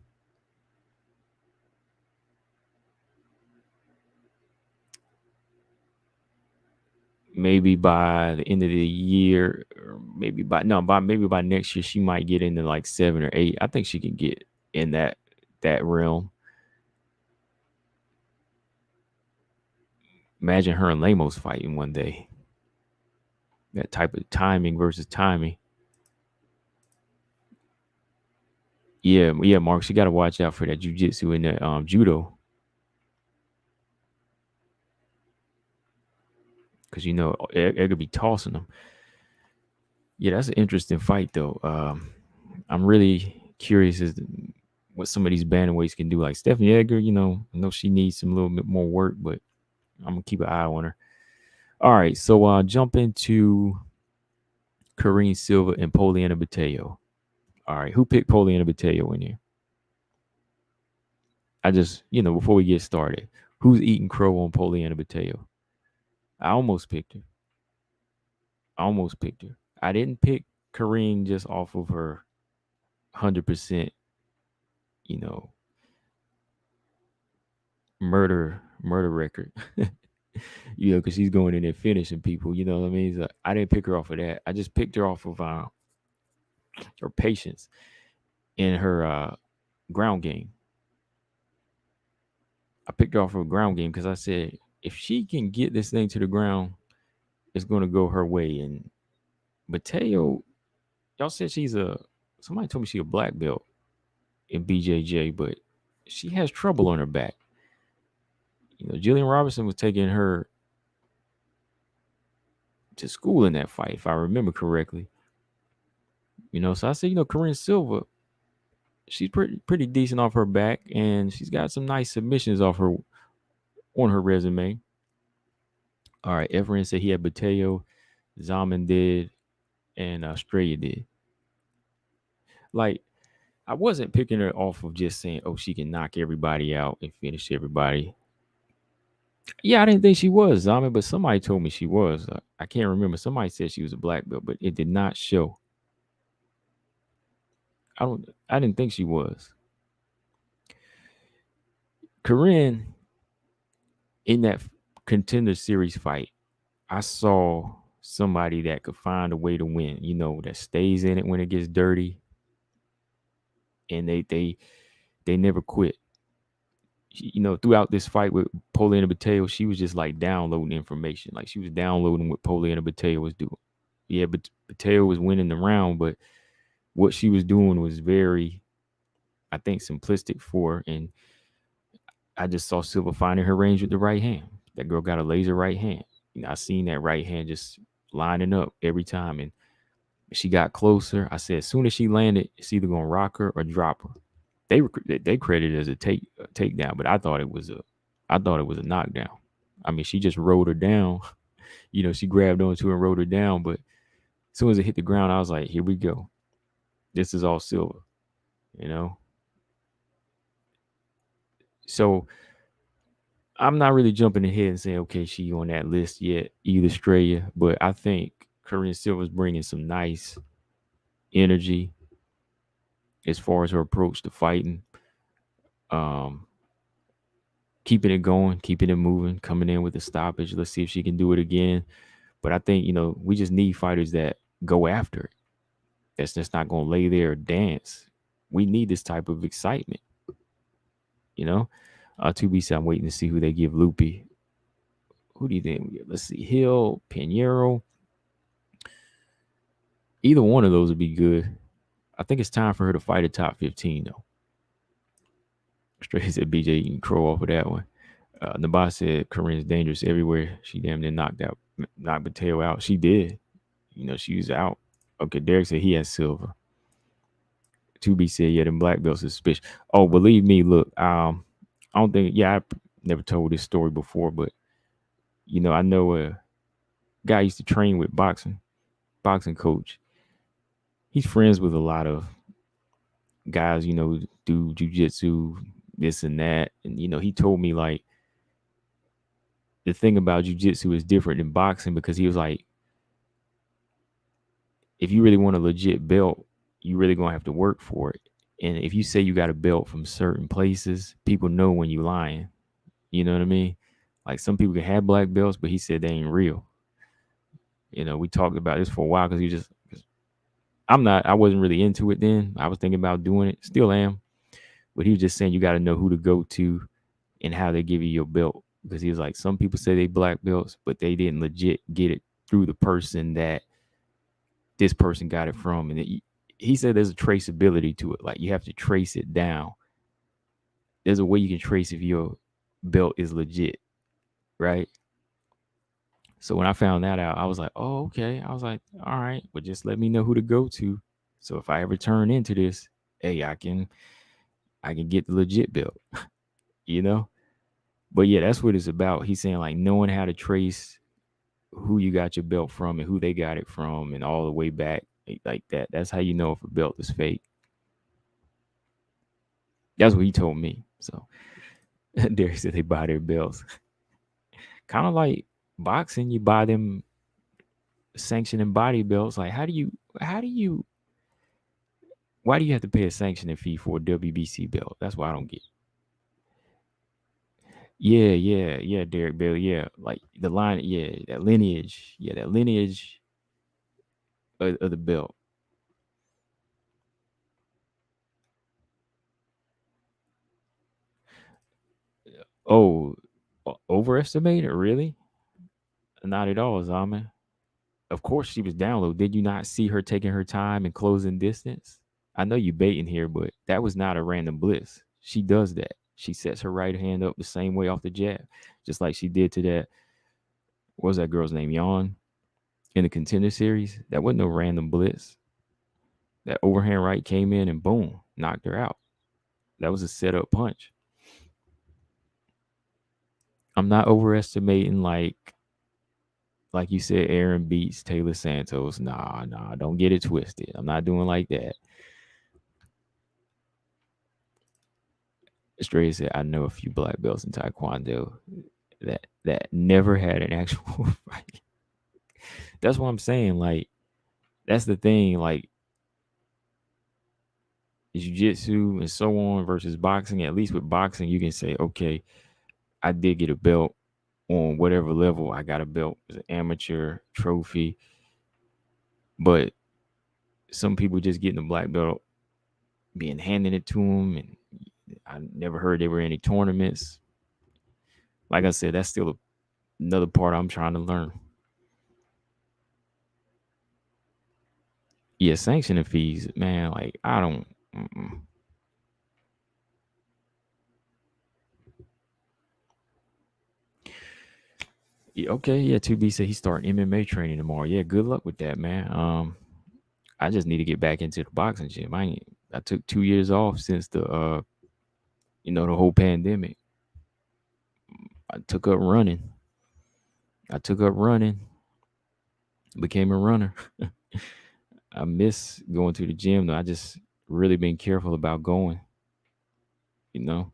Maybe by the end of the year, or maybe by next year, she might get into like 7 or 8. I think she can get in that realm. Imagine her and Lemos fighting one day. that type of timing versus timing. Yeah, yeah, Mark, you got to watch out for that jujitsu and that judo, because it could be tossing them. Yeah, that's an interesting fight though. I'm really curious as to what some of these bantamweights can do. Like Stephanie Edgar, I know she needs some little bit more work, but I'm gonna keep an eye on her. All right, so jump into Karine Silva and Poliana Bateo. All right, who picked Poliana Bateo in here? I just, before we get started, who's eating crow on Poliana Bateo? I almost picked her. I didn't pick Karine just off of her 100%, you know, murder record. Because she's going in there finishing people. You know what I mean? So I didn't pick her off of that. I just picked her off of her patience in her ground game. I picked her off of a ground game because I said if she can get this thing to the ground, it's going to go her way. And Mateo, y'all said somebody told me she's a black belt in BJJ, but she has trouble on her back. Jillian Robinson was taking her to school in that fight, if I remember correctly. So I said, Karine Silva, she's pretty decent off her back, and she's got some nice submissions on her resume. All right, Efren said he had Bateo, Zaman did, and Australia did. Like, I wasn't picking her off of just saying, oh, she can knock everybody out and finish everybody. Yeah, I didn't think she was Zaman, but somebody told me she was. I can't remember. Somebody said she was a black belt, but it did not show. I didn't think she was. Karine, in that Contender Series fight, I saw somebody that could find a way to win, that stays in it when it gets dirty. And they never quit. Throughout this fight with Poliana Bateo, she was just like downloading information. Like she was downloading what Poliana Bateo was doing. Yeah, but Bateo was winning the round, but what she was doing was very, I think, simplistic for her. And I just saw Silva finding her range with the right hand. That girl got a laser right hand. I seen that right hand just lining up every time. And she got closer. I said, as soon as she landed, it's either going to rock her or drop her. They credited it as a takedown, but I thought it was a knockdown. I mean, she just rode her down. She grabbed onto her and rode her down. But as soon as it hit the ground, I was like, here we go. This is all Silva, So I'm not really jumping ahead and saying, okay, she on that list yet, either Australia. But I think Karine Silva's bringing some nice energy as far as her approach to fighting. Keeping it going, keeping it moving, coming in with a stoppage. Let's see if she can do it again. But I think, we just need fighters that go after it. That's just not going to lay there or dance. We need this type of excitement. To be said, I'm waiting to see who they give Lupi. Who do you think? Let's see. Hill, Pinheiro. Either one of those would be good. I think it's time for her to fight a top 15, though. Straight said BJ eating crow off of that one. Nabas said Karine's dangerous everywhere. She damn near knocked Bateo out. She did. She was out. Okay, Derek said he has Silva. 2B said, yeah, them black belts is suspicious. Oh, believe me, look, I don't think, I never told this story before, but, I know a guy used to train with boxing coach. He's friends with a lot of guys, do jujitsu, this and that. And, he told me, like, the thing about jujitsu is different than boxing because he was like, if you really want a legit belt, you really going to have to work for it. And if you say you got a belt from certain places, people know when you lying. You know what I mean? Like some people can have black belts, but he said they ain't real. We talked about this for a while because I wasn't really into it then. I was thinking about doing it, still am. But he was just saying you got to know who to go to and how they give you your belt. Because he was like, some people say they black belts, but they didn't legit get it through the person that this person got it from. And he said there's a traceability to it. Like you have to trace it down. There's a way you can trace if your belt is legit, right? So when I found that out, I was like, oh, okay. I was like, all right, well, just let me know who to go to. So if I ever turn into this, hey, I can get the legit belt, you know? But yeah, that's what it's about. He's saying like knowing how to trace who you got your belt from and who they got it from and all the way back like that. That's how you know if a belt is fake. That's what he told me. So Derek said they buy their belts. Kind of like boxing, you buy them sanctioning body belts. Like why do you have to pay a sanctioning fee for a WBC belt? That's what I don't get. Yeah, Derek Bailey. Yeah, like the line. Yeah, that lineage. Yeah, that lineage of the belt. Oh, overestimated? Really? Not at all, Zaman. Of course she was down low. Did you not see her taking her time and closing distance? I know you baiting here, but that was not a random bliss. She does that. She sets her right hand up the same way off the jab, just like she did to that. What was that girl's name? Yawn in the contender series. That wasn't no random blitz. That overhand right came in and boom, knocked her out. That was a setup punch. I'm not overestimating like you said, Aaron beats Taylor Santos. Nah, don't get it twisted. I'm not doing like that. Straight said, I know a few black belts in Taekwondo that never had an actual fight. That's what I'm saying. Like, that's the thing. Like, jiu-jitsu and so on versus boxing. At least with boxing, you can say, okay, I did get a belt on whatever level. I got a belt as an amateur trophy. But some people just getting a black belt, being handed it to them, and I never heard there were any tournaments. Like I said, that's still another part I'm trying to learn. Yeah, sanctioning fees, man. Like I don't. Mm-mm. Yeah, okay, yeah. 2B said he's starting MMA training tomorrow. Yeah, good luck with that, man. I just need to get back into the boxing gym. I took 2 years off since the whole pandemic. I took up running. I took up running, became a runner. I miss going to the gym though. I just really been careful about going, you know.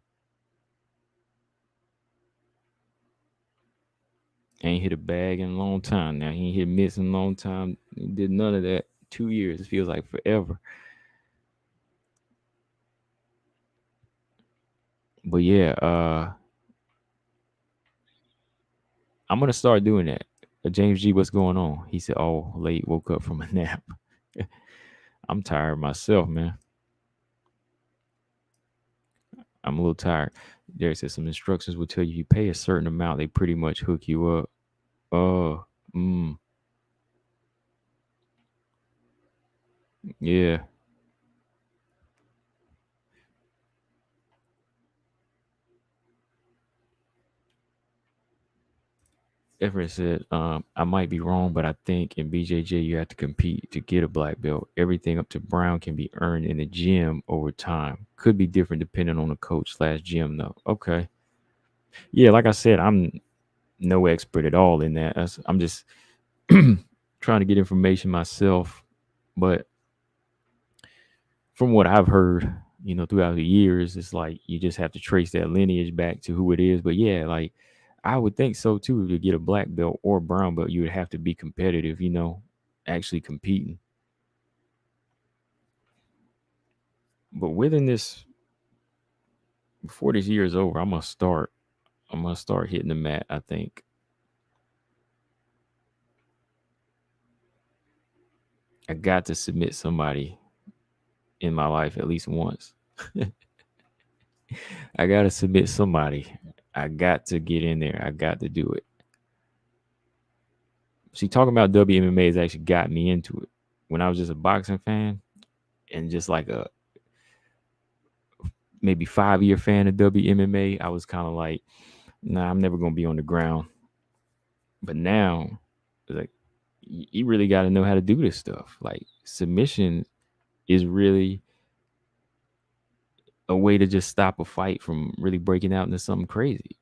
Ain't hit a bag in a long time now. He ain't hit miss in a long time. He did none of that. 2 years. It feels like forever. But yeah, I'm gonna start doing that. James G, what's going on? He said, "Oh, late. Woke up from a nap. I'm tired myself, man. I'm a little tired." Derek said some instructions will tell you pay a certain amount, they pretty much hook you up. Oh, yeah. Everett said, I might be wrong, but I think in BJJ you have to compete to get a black belt. Everything up to brown can be earned in the gym over time. Could be different depending on the coach slash gym though. Okay. Yeah, like I said, I'm no expert at all in that. I'm just trying to get information myself. But from what I've heard, throughout the years, it's like you just have to trace that lineage back to who it is. But yeah, like I would think so too. To get a black belt or brown belt, you would have to be competitive, actually competing. But within this, before this year is over, I'm gonna start. I'm gonna start hitting the mat. I think I got to submit somebody in my life at least once. I got to submit somebody. I got to get in there. I got to do it. See, talking about WMMA has actually got me into it. When I was just a boxing fan and just like a maybe 5-year fan of WMMA, I was kind of like, nah, I'm never gonna be on the ground. But now, like, you really got to know how to do this stuff. Like, submission is really a way to just stop a fight from really breaking out into something crazy.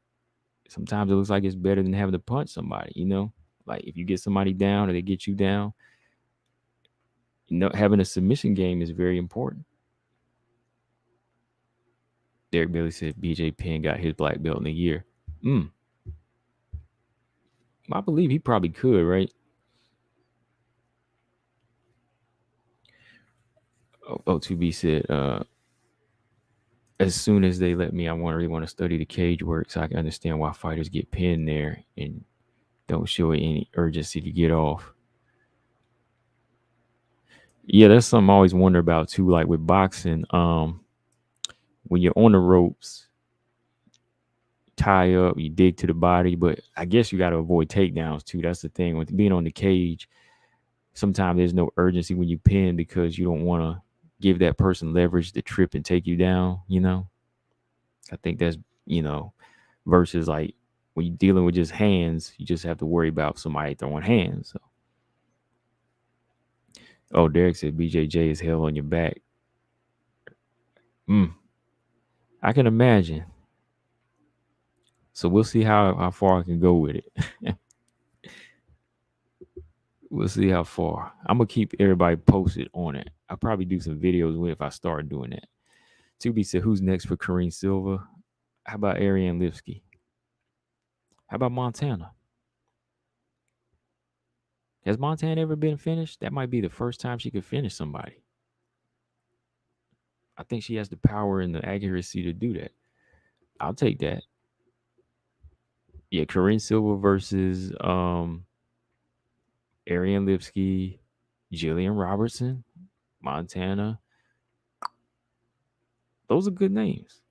Sometimes it looks like it's better than having to punch somebody, you know? Like, if you get somebody down or they get you down, having a submission game is very important. Derek Bailey said BJ Penn got his black belt in a year. I believe he probably could, right? O2B said, as soon as they let me, I really want to study the cage work so I can understand why fighters get pinned there and don't show any urgency to get off. Yeah, that's something I always wonder about too. Like with boxing, when you're on the ropes, tie up, you dig to the body, but I guess you got to avoid takedowns too. That's the thing with being on the cage. Sometimes there's no urgency when you pin because you don't want to give that person leverage to trip and take you down. You know, I think that's versus like when you're dealing with just hands, you just have to worry about somebody throwing hands. So. Oh, Derek said BJJ is hell on your back. I can imagine. So we'll see how far I can go with it. We'll see how far. I'm gonna keep everybody posted on it. I'll probably do some videos with if I start doing that. Tubi said, "Who's next for Karine Silva? How about Ariane Lipsky? How about Montana? Has Montana ever been finished? That might be the first time she could finish somebody. I think she has the power and the accuracy to do that. I'll take that. Yeah, Karine Silva versus Ariane Lipsky, Jillian Robertson, Montana. Those are good names.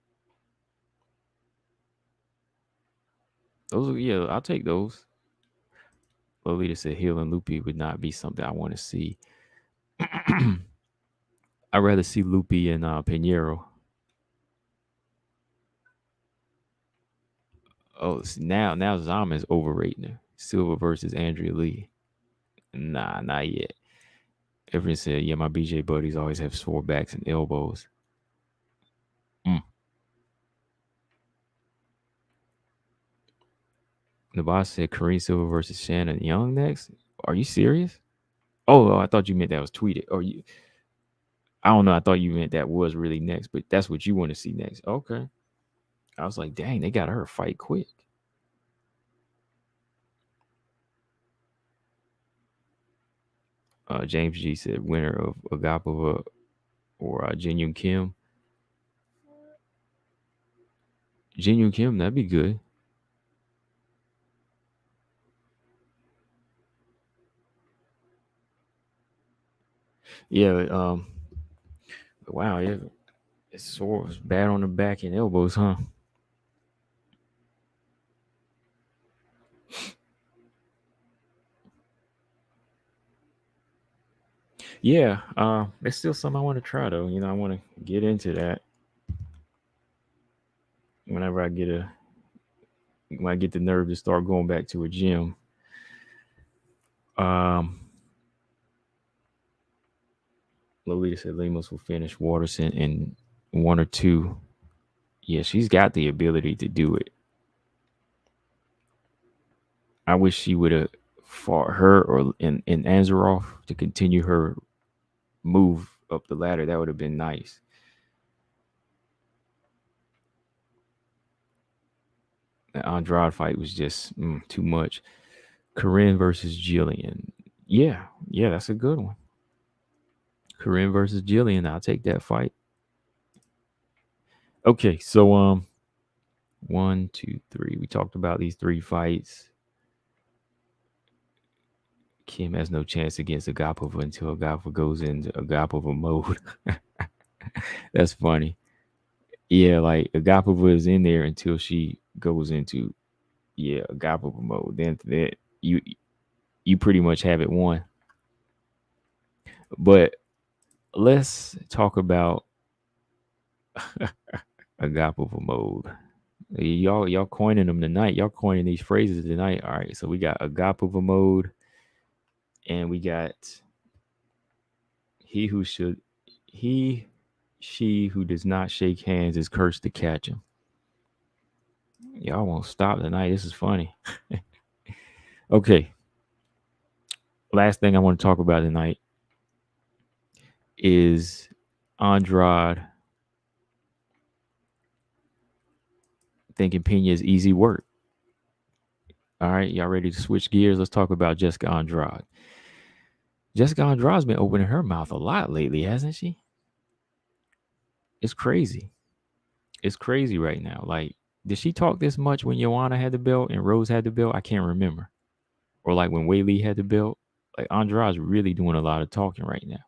I'll take those. Lolita said Hill and Lupi would not be something I want to see. I'd rather see Lupi and Pinheiro. Oh, now Zama is overrating her. Silva versus Andrea Lee. Nah, not yet. Everyone said, yeah, my BJ buddies always have sore backs and elbows. The boss said Karine Silva versus Shannon Young next. Are you serious? Oh, I thought you meant that was tweeted. Or you? I don't know. I thought you meant that was really next, but that's what you want to see next. Okay. I was like, dang, they got her fight quick. James G said winner of Agapova or Jin Kim. Jin Kim, that'd be good. Yeah. Wow. Yeah. It's sore. It's bad on the back and elbows, huh? Yeah. It's still something I want to try though. I want to get into that whenever when I get the nerve to start going back to a gym. Lolita said Lemos will finish Waterson in 1 or 2. Yeah, she's got the ability to do it. I wish she would have fought her or in Anzarov to continue her move up the ladder. That would have been nice. The Andrade fight was just too much. Karine versus Jillian. Yeah, that's a good one. Karine versus Jillian. I'll take that fight. Okay, so 1, 2, 3. We talked about these 3 fights. Kim has no chance against Agapova until Agapova goes into Agapova mode. That's funny. Yeah, like Agapova is in there until she goes into Agapova mode. Then that you you pretty much have it won. But let's talk about Agapo mode. Y'all coining them tonight. Y'all coining these phrases tonight. All right, so we got Agapo mode, and we got he she who does not shake hands is cursed to catch him. Y'all won't stop tonight. This is funny. Okay. Last thing I want to talk about tonight is Andrade thinking Pena is easy work. All right, y'all ready to switch gears? Let's talk about Jessica Andrade. Jessica Andrade's been opening her mouth a lot lately, hasn't she? It's crazy. It's crazy right now. Like, did she talk this much when Joanna had the belt and Rose had the belt? I can't remember. Or like when Whaley had the belt. Like, Andrade's really doing a lot of talking right now.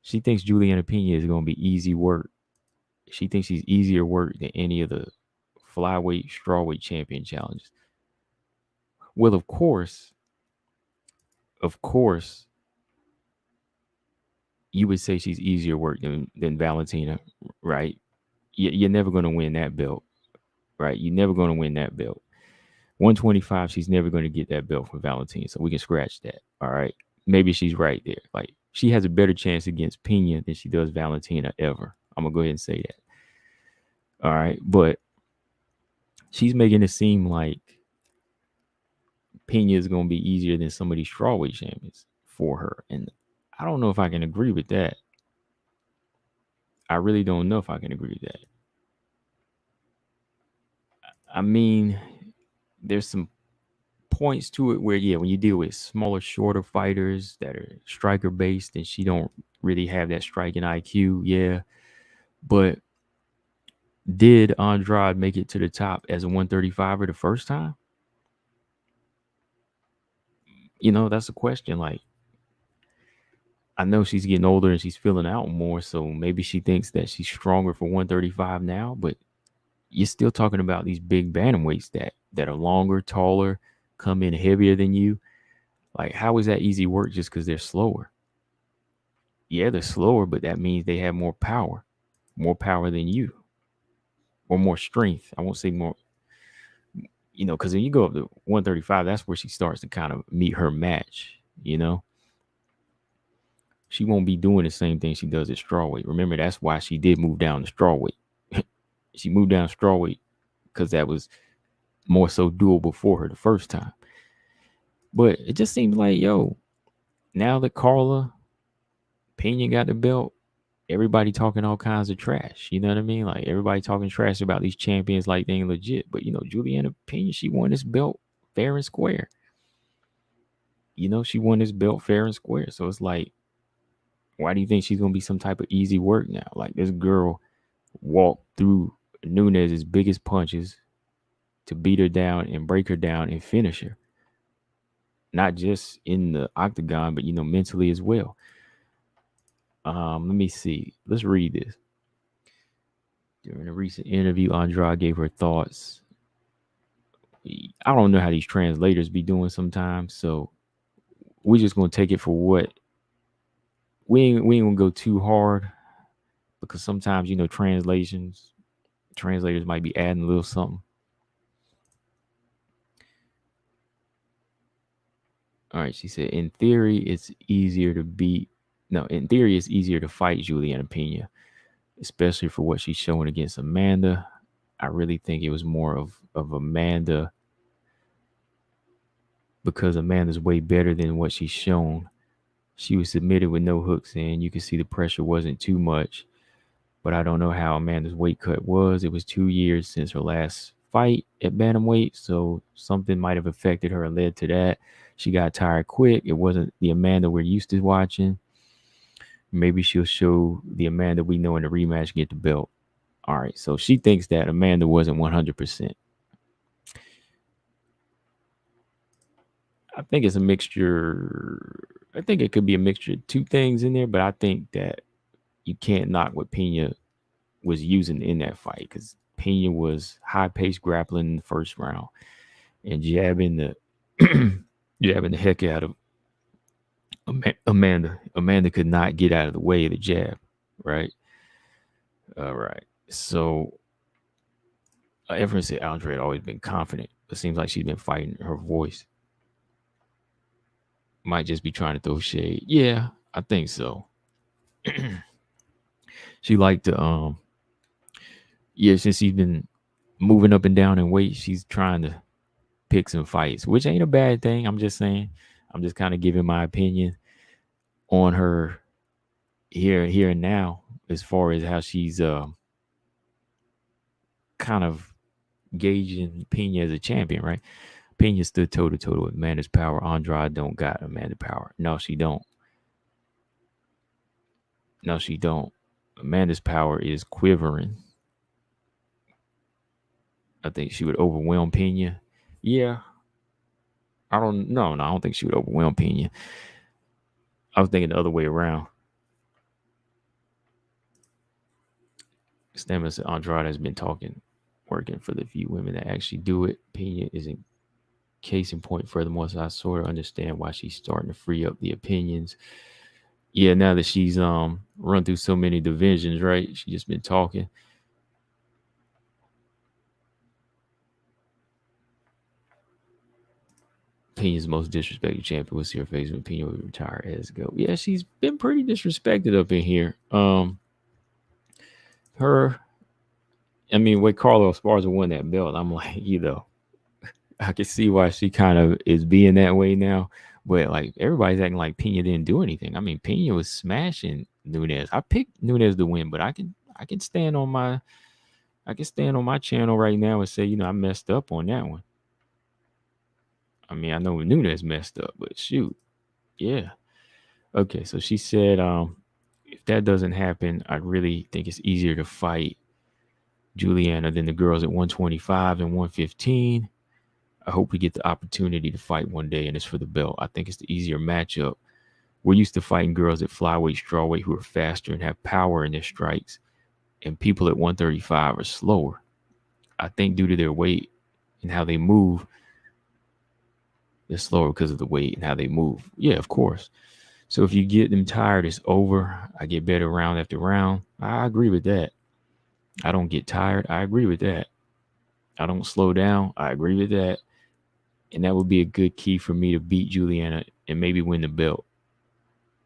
She thinks Juliana Pena is going to be easy work. She thinks she's easier work than any of the flyweight, strawweight champion challenges. Well, of course, you would say she's easier work than Valentina, right? You're never going to win that belt, right? You're never going to win that belt. 125, she's never going to get that belt from Valentina, so we can scratch that, all right? Maybe she's right there. Like, she has a better chance against Pena than she does Valentina ever. I'm going to go ahead and say that. All right, but she's making it seem like Pena is going to be easier than some of these strawweight champions for her. And I don't know if I can agree with that. I really don't know if I can agree with that. I mean, there's some points to it where, yeah, when you deal with smaller, shorter fighters that are striker based and she don't really have that striking IQ, yeah. But did Andrade make it to the top as a 135er the first time? You know, that's a question. Like, I know she's getting older and she's filling out more, so maybe she thinks that she's stronger for 135 now, but you're still talking about these big bantamweights that are longer, taller, come in heavier than you. Like, how is that easy work just because they're slower? Yeah, they're slower, but that means they have more power than you, or more strength. I won't say more, because when you go up to 135, that's where she starts to kind of meet her match, She won't be doing the same thing she does at strawweight. Remember, that's why she did move down to strawweight. She moved down to strawweight because that was more so doable for her the first time. But it just seems like, now that Carla Pena got the belt, everybody talking all kinds of trash. You know what I mean? Like, everybody talking trash about these champions like they ain't legit. But, Juliana Pena, she won this belt fair and square. She won this belt fair and square. So it's like, why do you think she's going to be some type of easy work now? Like, this girl walked through Nunes's biggest punches to beat her down and break her down and finish her. Not just in the octagon, but, mentally as well. Let me see. Let's read this. During a recent interview, Andrade gave her thoughts. I don't know how these translators be doing sometimes, so we're just going to take it for what. We ain't going to go too hard because sometimes, translators might be adding a little something. All right, she said, in theory, it's easier to fight Juliana Pena, especially for what she's showing against Amanda. I really think it was more of Amanda because Amanda's way better than what she's shown. She was submitted with no hooks in. You can see the pressure wasn't too much, but I don't know how Amanda's weight cut was. It was 2 years since her last fight at bantamweight, so something might have affected her and led to that. She got tired quick. It wasn't the Amanda we're used to watching. Maybe she'll show the Amanda we know in the rematch, get the belt. All right, so she thinks that Amanda wasn't 100%. I think it's a mixture. I think it could be a mixture of two things in there, but I think that you can't knock what Pena was using in that fight because Pena was high-paced grappling in the first round and jabbing the jabbing the heck out of Amanda. Amanda could not get out of the way of the jab, right? All right. So everyone said Andre had always been confident. It seems like she's been fighting her voice. Might just be trying to throw shade. Yeah, I think so. She liked to yeah, since she's been moving up and down in weight, she's trying to pick some fights, which ain't a bad thing. I'm just saying. I'm just kind of giving my opinion on her here and now, as far as how she's kind of gauging Pena as a champion, right? Pena stood toe to toe with Amanda's power. Andrade don't got Amanda power. No, she don't. No, she don't. Amanda's power is quivering. I think she would overwhelm Pena. Yeah. I don't know. No, I don't think she would overwhelm Pena. I was thinking the other way around. Stamina said Andrade has been working for the few women that actually do it. Pena is a case in point. Furthermore, so I sort of understand why she's starting to free up the opinions. Yeah, now that she's run through so many divisions, right? She's just been talking. Pena's most disrespected champion was her face when Pena would retire as ago. Yeah, she's been pretty disrespected up in here. Her, I mean, with Carlos Esparza won that belt, I'm like, I can see why she kind of is being that way now. But like everybody's acting like Pena didn't do anything. I mean, Pena was smashing Nunes. I picked Nunes to win, but I can stand on my channel right now and say, I messed up on that one. I mean, I know Nunes messed up, but shoot. Yeah. Okay, so she said, if that doesn't happen, I really think it's easier to fight Juliana than the girls at 125 and 115. I hope we get the opportunity to fight one day, and it's for the belt. I think it's the easier matchup. We're used to fighting girls at flyweight, strawweight who are faster and have power in their strikes, and people at 135 are slower. I think due to their weight and how they move, they're slower because of the weight and how they move. Yeah, of course. So if you get them tired, it's over. I get better round after round. I agree with that. I don't get tired. I agree with that. I don't slow down. I agree with that. And that would be a good key for me to beat Juliana and maybe win the belt.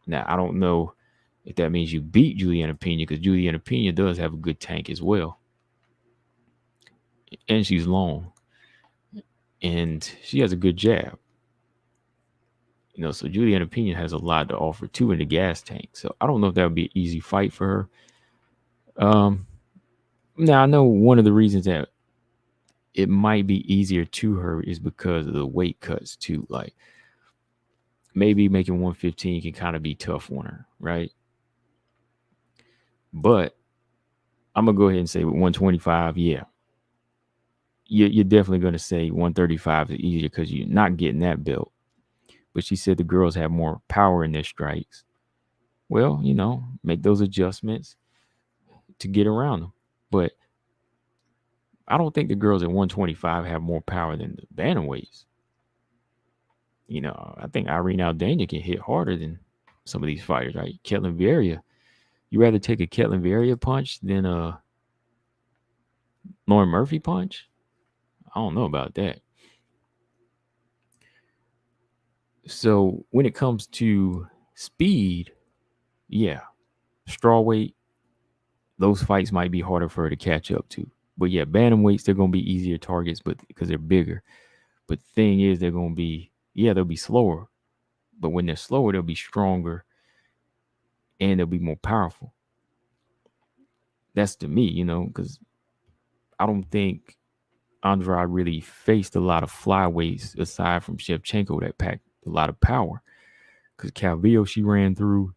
Now, I don't know if that means you beat Juliana Pena, because Juliana Pena does have a good tank as well. And she's long. And she has a good jab. So Juliana Pena has a lot to offer too in the gas tank. So I don't know if that would be an easy fight for her. Now I know one of the reasons that it might be easier to her is because of the weight cuts too. Like maybe making 115 can kind of be tough on her, right? But I'm gonna go ahead and say with 125, yeah. You're definitely gonna say 135 is easier because you're not getting that belt. But she said the girls have more power in their strikes. Well, make those adjustments to get around them. But I don't think the girls at 125 have more power than the bantamweights. I think Irene Aldana can hit harder than some of these fighters, right? Ketlin Vieira. You rather take a Ketlin Vieira punch than a Lauren Murphy punch? I don't know about that. So when it comes to speed, yeah, strawweight, those fights might be harder for her to catch up to. But yeah, bantamweights, they're going to be easier targets, but because they're bigger. But the thing is, they'll be slower. But when they're slower, they'll be stronger and they'll be more powerful. That's to me, because I don't think Andrade really faced a lot of flyweights aside from Shevchenko that packed a lot of power. Because Calvillo, she ran through.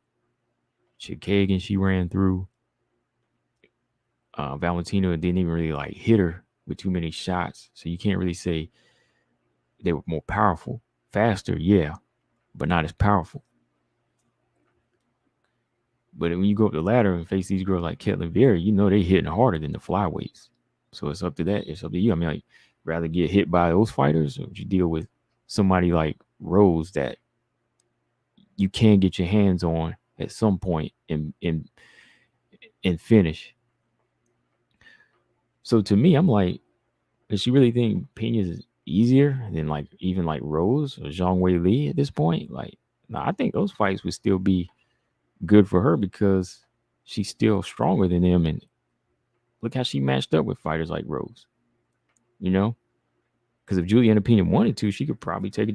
Chikagan, she ran through. Valentino didn't even really hit her with too many shots. So you can't really say they were more powerful. Faster, yeah, but not as powerful. But when you go up the ladder and face these girls like Ketlin Vieira, they hitting harder than the flyweights. So it's up to that. It's up to you. I mean, rather get hit by those fighters, or would you deal with somebody like Rose that you can get your hands on at some point and finish. So to me, I'm like, does she really think Pena is easier than like even like Rose or Zhang Wei Li at this point? Like, no, I think those fights would still be good for her because she's still stronger than them. And look how she matched up with fighters like Rose, you know? Because if Juliana Pena wanted to, she could probably take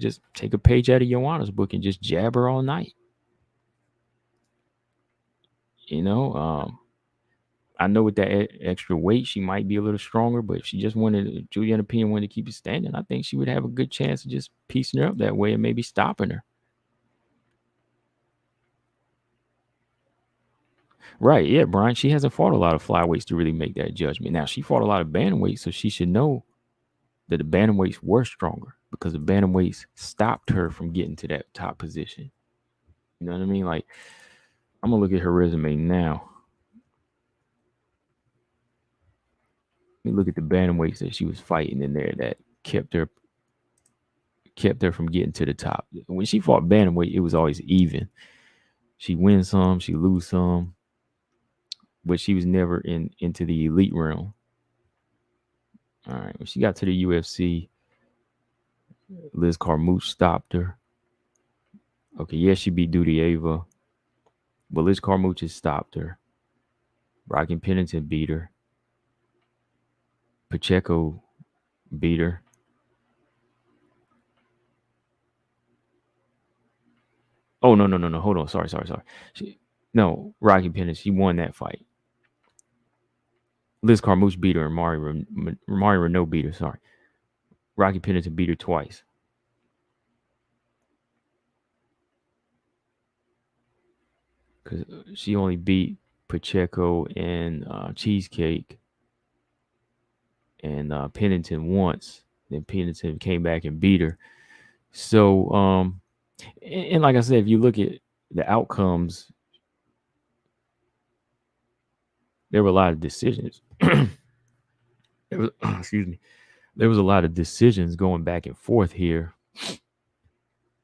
a page out of Joanna's book and just jab her all night. You know, I know with that extra weight, she might be a little stronger, but if she just wanted, Juliana Pena wanted to keep it standing, I think she would have a good chance of just piecing her up that way and maybe stopping her. Right. Yeah, Brian. She hasn't fought a lot of flyweights to really make that judgment. Now, she fought a lot of bantamweights, so she should know that the bantamweights were stronger because the bantamweights stopped her from getting to that top position. You know what I mean? Like, I'm going to look at her resume now. Let me look at the bantamweights that she was fighting in there that kept her from getting to the top. When she fought bantamweight, it was always even. She wins some, she lose some, but she was never into the elite realm. All right, when she got to the UFC, Liz Carmouche stopped her. Okay, yeah, she beat Dudieva, but Liz Carmouche has stopped her. Rocky Pennington beat her. Pacheco beat her. Oh no! Hold on, sorry. No, Rocky Pennington, she won that fight. Liz Carmouche beat her, and Mari Renault beat her. Sorry, Rocky Pennington beat her twice. Because she only beat Pacheco and Cheesecake and Pennington once. Then Pennington came back and beat her. So, and like I said, if you look at the outcomes, there were a lot of decisions. Excuse me. There was a lot of decisions going back and forth here.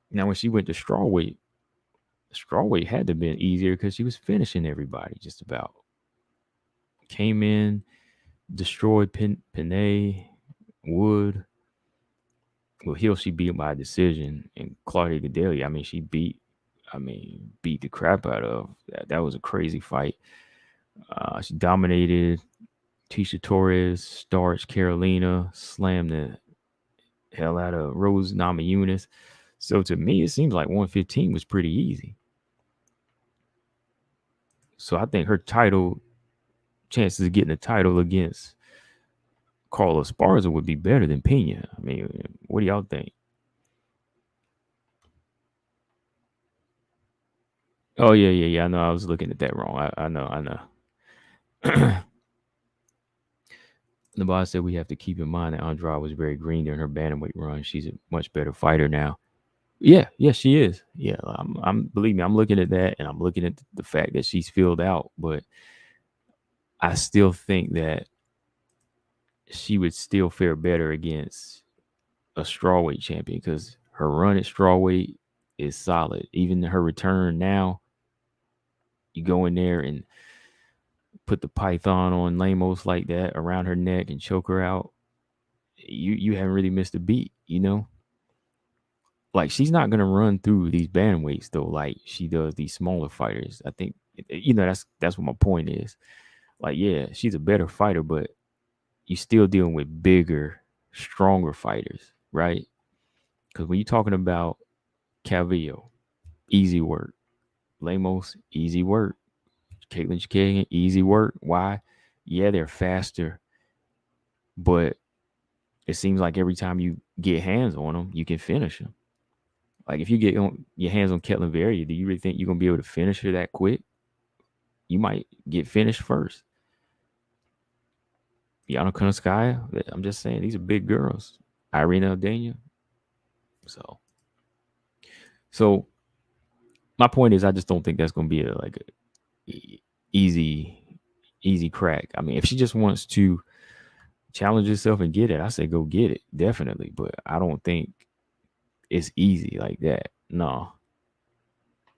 Now, when she went to strawweight had to have been easier because she was finishing everybody just about. Came in, destroyed Panay, Wood. Well, Hill she beat by decision, and Claudia Gadelha, I mean, beat the crap out of. That was a crazy fight. She dominated Tisha Torres, starched Carolina, slammed the hell out of Rose Namajunas. So to me, it seems like 115 was pretty easy. So I think her title chances of getting a title against Carla Esparza would be better than Pena. I mean, what do y'all think? Oh yeah. I know I was looking at that wrong. I know. The boss said we have to keep in mind that Andrade was very green during her bantamweight run. She's a much better fighter now. Yeah, she is. Yeah, I'm believe me, I'm looking at that, and I'm looking at the fact that she's filled out, but I still think that she would still fare better against a strawweight champion because her run at strawweight is solid. Even her return now, you go in there and put the python on Lamos like that around her neck and choke her out. You haven't really missed a beat, you know. Like she's not gonna run through these bantamweights though, like she does these smaller fighters. I think that's what my point is. Like, yeah, she's a better fighter, but you're still dealing with bigger, stronger fighters, right? Because when you're talking about Calvillo, easy work. Lemos, easy work. Caitlin Chikagan, easy work. Why? Yeah, they're faster, but it seems like every time you get hands on them, you can finish them. Like if you get your hands on Ketlin Veria, do you really think you're gonna be able to finish her that quick? You might get finished first. Yana Kunitskaya, I'm just saying these are big girls. Irina Aldana. So my point is, I just don't think that's gonna be a easy crack. I mean, if she just wants to challenge herself and get it, I say go get it, definitely. But I don't think it's easy like that. No,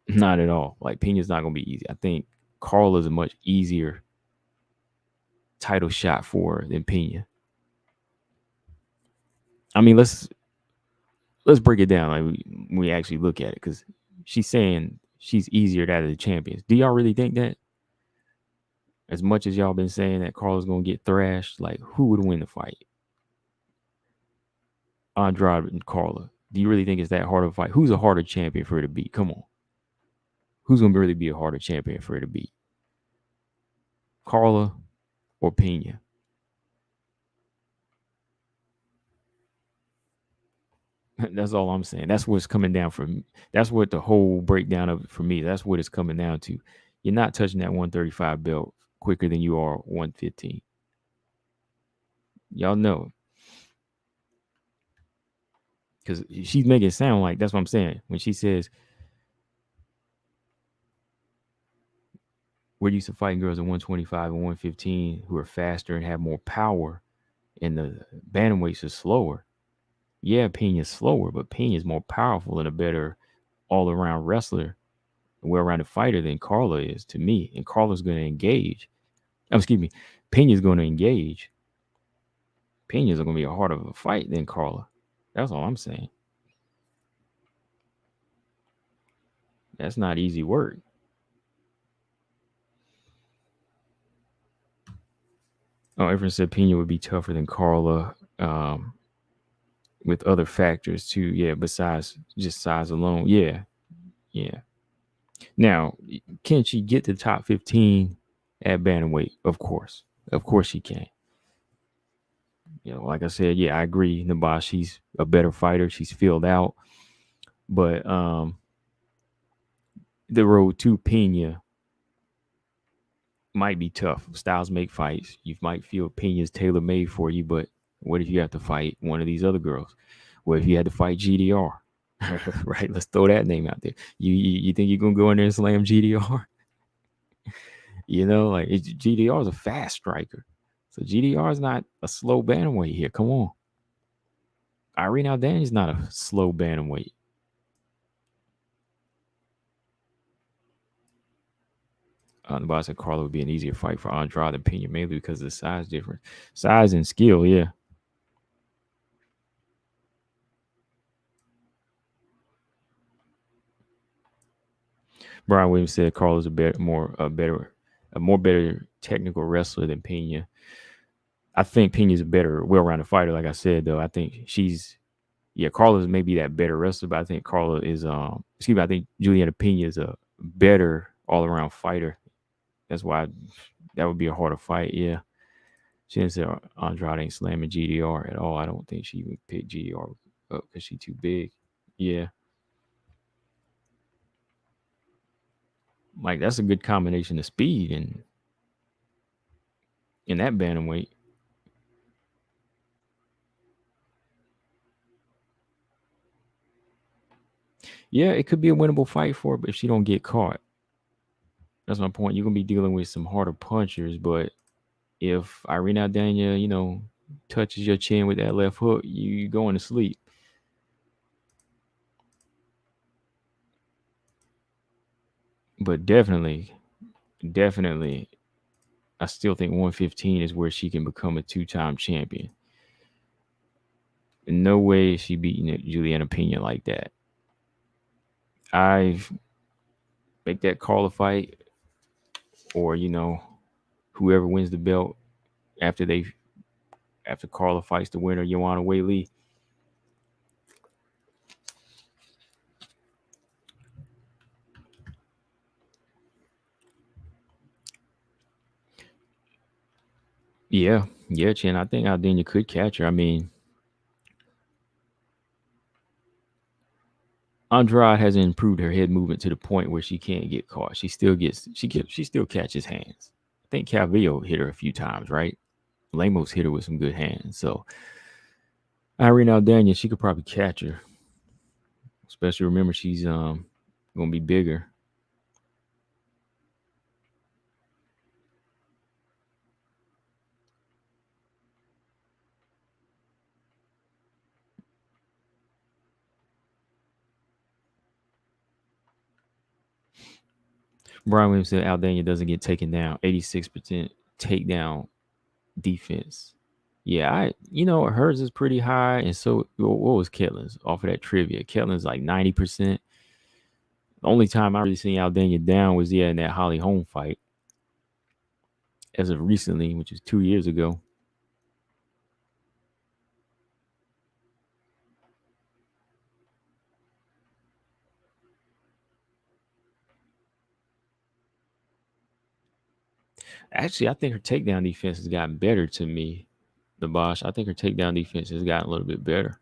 not at all. Like Pena's not gonna be easy. I think Carla's a much easier title shot for her than Pena. I mean, let's break it down. Like we actually look at it because she's saying she's easier out of the champions. Do y'all really think that? As much as y'all been saying that Carla's gonna get thrashed, like who would win the fight? Andrade and Carla. Do you really think it's that hard of a fight? Who's a harder champion for her to beat? Come on. Who's gonna really be a harder champion for her to beat? Carla or Pena? That's all I'm saying. That's what's coming down from. That's what the whole breakdown of it for me. That's what it's coming down to. You're not touching that 135 belt quicker than you are 115. Y'all know because she's making it sound like that's what I'm saying when she says we're used to fighting girls at 125 and 115 who are faster and have more power, and the bantamweights are slower. Yeah, Pena's slower, but Pena's more powerful and a better all around wrestler, well rounded fighter than Carla is to me. And Carla's going to engage. Oh, excuse me. Pena's going to engage. Pena's going to be a harder of a fight than Carla. That's all I'm saying. That's not easy work. Oh, everyone said Pena would be tougher than Carla with other factors too. Yeah, besides just size alone. Yeah, yeah. Now, can she get to top 15 at bantamweight? Of course she can. You know, like I said, yeah, I agree. Nabash, she's a better fighter. She's filled out, but the road to Pena might be tough. Styles make fights. You might feel Pena's tailor made for you, but what if you have to fight one of these other girls? What if you had to fight GDR? Right? Let's throw that name out there. You think you're gonna go in there and slam GDR? You know, like GDR is a fast striker, so GDR is not a slow bantamweight here. Come on, Irene Aldana is not a slow bantamweight. The boss said Carlo would be an easier fight for Andrade than Pena, mainly because of the size difference, size and skill. Yeah. Brian Williams said Carlo's a more better technical wrestler than Pena. I think Pena's a better, well-rounded fighter. Like I said, though, I think Carla's maybe that better wrestler, but I think Carla is I think Juliana Pena is a better all-around fighter. That's why that would be a harder fight. Yeah. She didn't say Andrade ain't slamming GDR at all. I don't think she even picked GDR up because she's too big. Yeah. Like that's a good combination of speed and in that bantamweight. Yeah, it could be a winnable fight for her, but if she don't get caught, that's my point. You're gonna be dealing with some harder punchers, but if Irene Aldana, touches your chin with that left hook, you going to sleep. But definitely, I still think 115 is where she can become a two-time champion. No way is she beating Juliana Pena like that. I make that call a fight, or whoever wins the belt after Carla fights the winner, Joanna Whaley. Yeah, Chin. I think Aldana could catch her. I mean, Andrade hasn't improved her head movement to the point where she can't get caught. She still catches hands. I think Calvillo hit her a few times, right? Lemos hit her with some good hands. So Irene Aldana, she could probably catch her. Especially remember she's gonna be bigger. Brian Williams said Aldana doesn't get taken down. 86% takedown defense. Yeah, hers is pretty high. And so what was Ketlin's off of that trivia? Ketlin's like 90%. The only time I really seen Aldana down was in that Holly Holm fight as of recently, which was 2 years ago. Actually, I think her takedown defense has gotten better to me. The Bosch. I think her takedown defense has gotten a little bit better.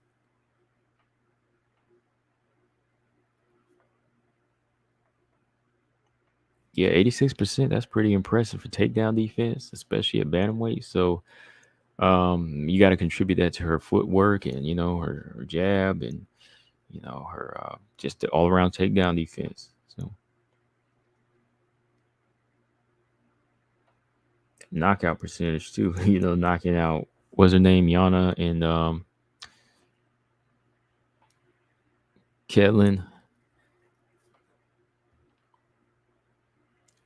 Yeah, 86%. That's pretty impressive for takedown defense, especially at bantamweight. So you got to contribute that to her footwork and her jab and her just the all around takedown defense. So knockout percentage too. Knocking out what's her name, Yana and Ketlin.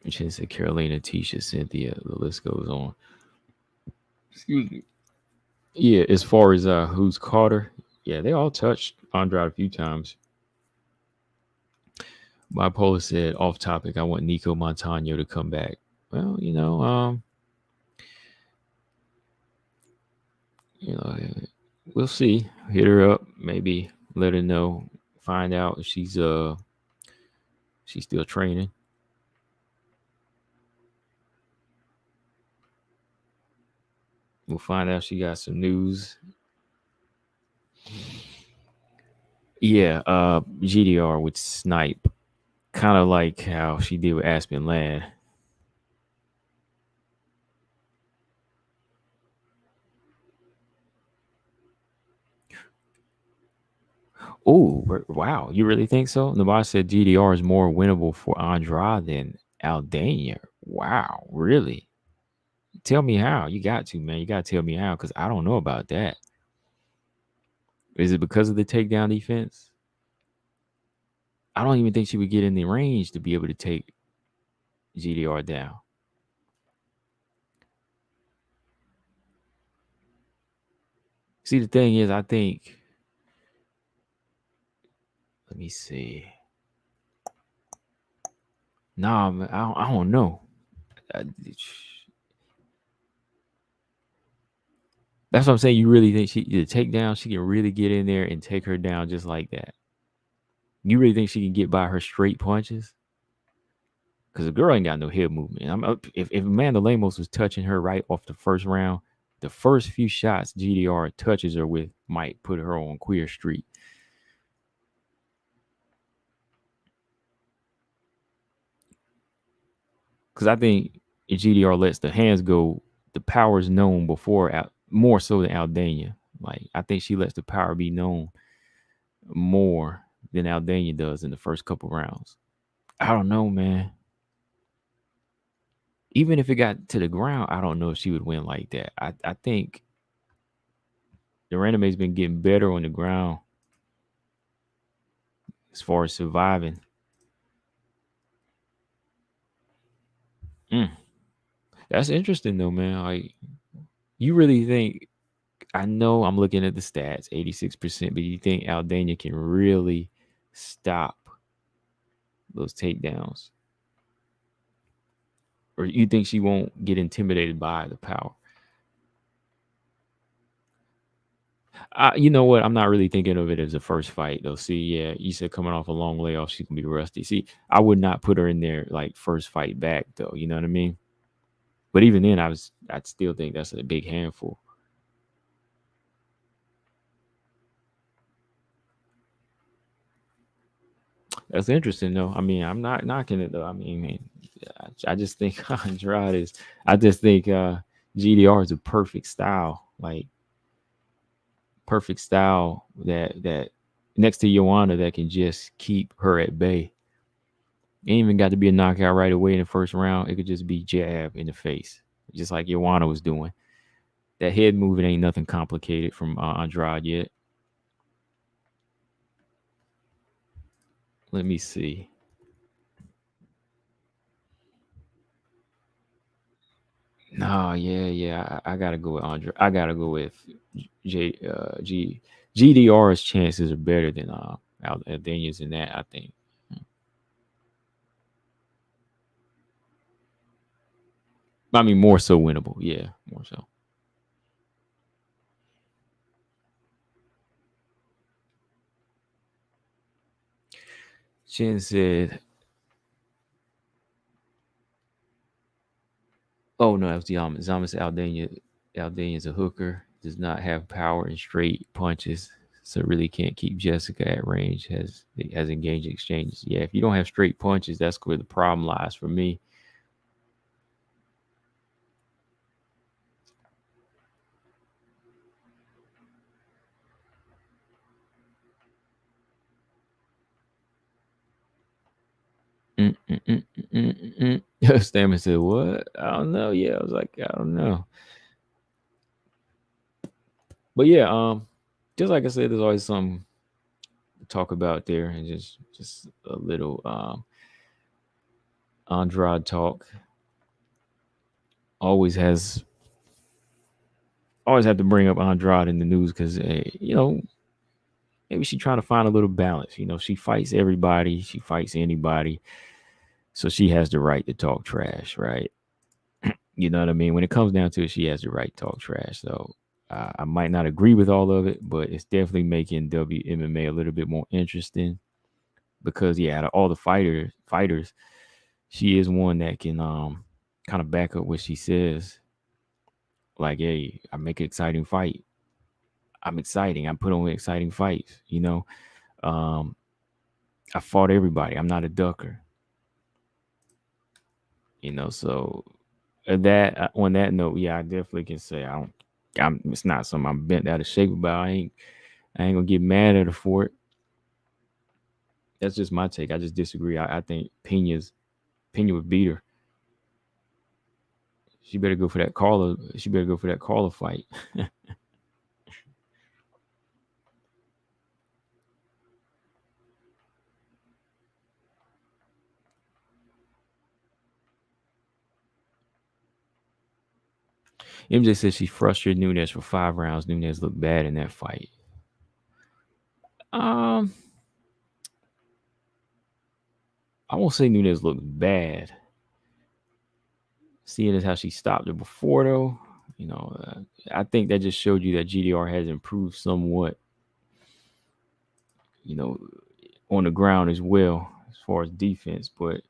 She didn't say Carolina, Tisha, Cynthia. The list goes on. Excuse me. Yeah, as far as who's caught her, yeah, they all touched Andrade a few times. Bipolar said, off topic, I want Nico Montano to come back. Well, we'll see. Hit her up, maybe let her know, find out if she's still training. We'll find out she got some news. Yeah, GDR with Snipe. Kind of like how she did with Aspen Ladd. Oh, wow. You really think so? Nabas said GDR is more winnable for Andrade than Aldana. Wow, really? Tell me how. You got to, man. You got to tell me how because I don't know about that. Is it because of the takedown defense? I don't even think she would get in the range to be able to take GDR down. See, the thing is, I think. Let me see. Nah, man, I don't know. That's what I'm saying. You really think the takedown, she can really get in there and take her down just like that? You really think she can get by her straight punches? Because the girl ain't got no head movement. If Amanda Lemos was touching her right off the first round, the first few shots GDR touches her with might put her on Queer Street. Because I think if GDR lets the hands go, the power is known before, more so than Aldana. Like, I think she lets the power be known more than Aldana does in the first couple rounds. I don't know, man. Even if it got to the ground, I don't know if she would win like that. I think the Random been getting better on the ground as far as surviving. That's interesting though, man. Like, you really think? I know I'm looking at the stats, 86%, but you think Aldana can really stop those takedowns? Or you think she won't get intimidated by the power? You know what? I'm not really thinking of it as a first fight though. See, yeah, you said coming off a long layoff, she can be rusty. See, I would not put her in there like first fight back though. You know what I mean? But even then, I'd still think that's a big handful. That's interesting though. I mean, I'm not knocking it though. I mean, man, I just think Andrade is. I just think GDR is a perfect style, like perfect style that next to Joanna that can just keep her at bay. It ain't even got to be a knockout right away in the first round. It could just be jab in the face, just like Joanna was doing. That head movement ain't nothing complicated from Andrade yet. Let me see. No, yeah. I gotta go with Andre. I gotta go with J G GDR's chances are better than Aldenia's in that, I think. I mean, more so winnable. Yeah, more so. Chen said, "Oh no, that was Yamas. Yamas Aldenia. Aldenia's a hooker. Does not have power and straight punches, so really can't keep Jessica at range. Has engaged exchanges. Yeah, if you don't have straight punches, that's where the problem lies for me. Stammer said, "What? I don't know. Yeah, I was like, I don't know, but yeah, just like I said, there's always something to talk about there, and just a little Andrade talk. Always has always have to bring up Andrade in the news because maybe she's trying to find a little balance. She fights everybody, she fights anybody, so she has the right to talk trash, right? You know what I mean? When it comes down to it, she has the right to talk trash. So I might not agree with all of it, but it's definitely making WMMA a little bit more interesting because yeah, out of all the fighters, she is one that can kind of back up what she says. Like, hey, I make an exciting fight. I'm exciting. I put on exciting fights. Um, I fought everybody. I'm not a ducker. So that on that note, yeah, I definitely can say I don't. It's not something I'm bent out of shape about. I ain't gonna get mad at her for it. That's just my take. I just disagree. I think Pena would beat her. She better go for that Carla. She better go for that Carla fight. MJ says she frustrated Nunes for 5 rounds. Nunes looked bad in that fight. Um, I won't say Nunes looked bad. Seeing as how she stopped her before, though, I think that just showed you that GDR has improved somewhat. You know, on the ground as well as far as defense, but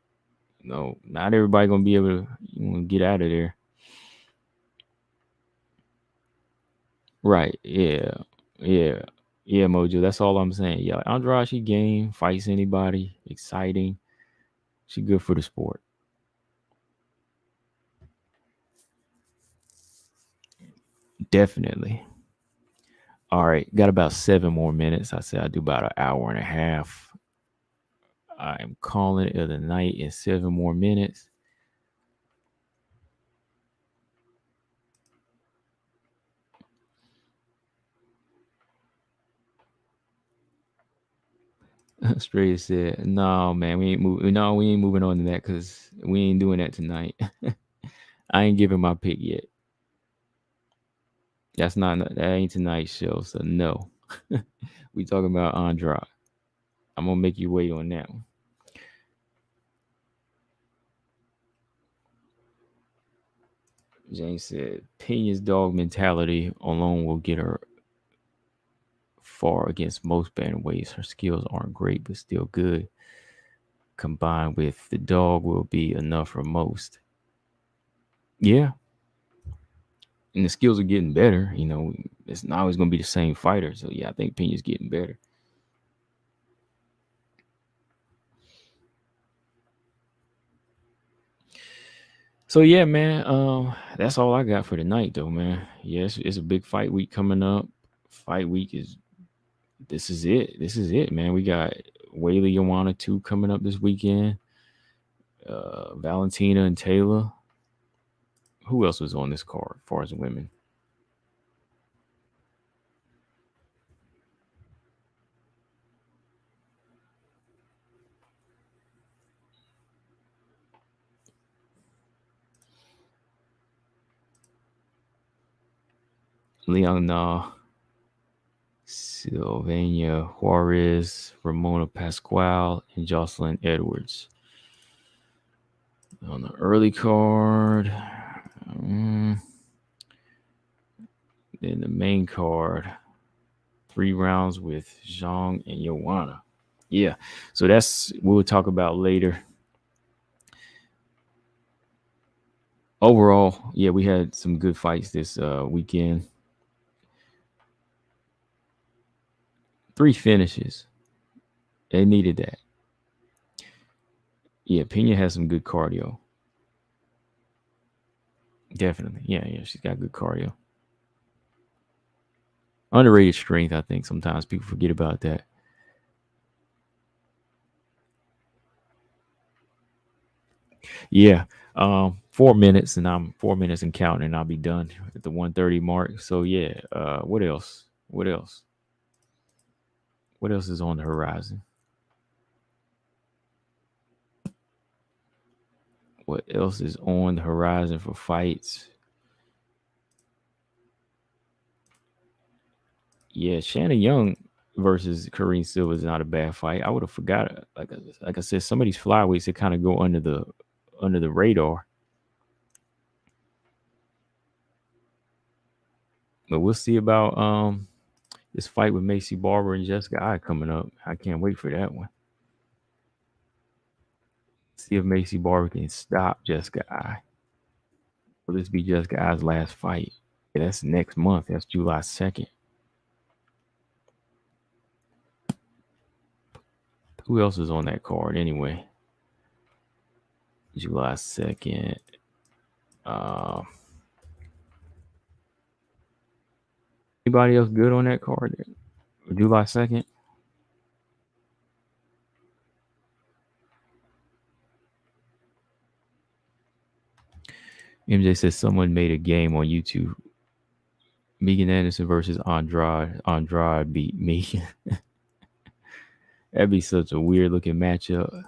not everybody gonna be able to get out of there. Right? Yeah, yeah, yeah. Mojo. That's all I'm saying. Yeah, Andrade, she game fights anybody, exciting. She good for the sport. Definitely. All right, got about 7 more minutes. I said I do about an hour and a half. I'm calling it the night in 7 more minutes. Straight said, "No, man, we ain't moving. No, we ain't moving on to that because we ain't doing that tonight. I ain't giving my pick yet. That ain't tonight's show. So no, we talking about Andrade. I'm gonna make you wait on that one." James said, "Pena's dog mentality alone will get her far against most bantamweights. Her skills aren't great, but still good. Combined with the dog will be enough for most." Yeah, and the skills are getting better. It's not always going to be the same fighter. So yeah, I think Pena's getting better. So yeah, man. That's all I got for tonight, though, man. Yes, it's a big fight week coming up. Fight week is this is it. This is it, man. We got Whaley Joanna 2 coming up this weekend. Valentina and Taylor. Who else was on this card as far as women? Leona, Sylvania Juarez, Ramona Pasquale, and Jocelyn Edwards. On the early card, then the main card, 3 rounds with Zhang and Joanna. Yeah, so that's we'll talk about later. Overall, yeah, we had some good fights this weekend. 3 finishes. They needed that. Yeah, Pena has some good cardio. Definitely. Yeah, she's got good cardio. Underrated strength, I think. Sometimes people forget about that. Yeah. 4 minutes, and I'm 4 minutes and counting, and I'll be done at the 1:30 mark. So yeah. What else? What else? What else is on the horizon? What else is on the horizon for fights? Yeah, Shannon Young versus Karine Silva is not a bad fight. I would have forgot. Like I said, some of these flyweights that kind of go under the radar. But we'll see about this fight with Macy Barber and Jessica Eye coming up. I can't wait for that one. See if Macy Barber can stop Jessica Eye. Will this be Jessica Eye's last fight? Yeah, that's next month. That's July 2nd. Who else is on that card anyway? July 2nd. Anybody else good on that card? July 2nd? MJ says someone made a game on YouTube. Megan Anderson versus Andrade. Andrade beat me. That'd be such a weird looking matchup.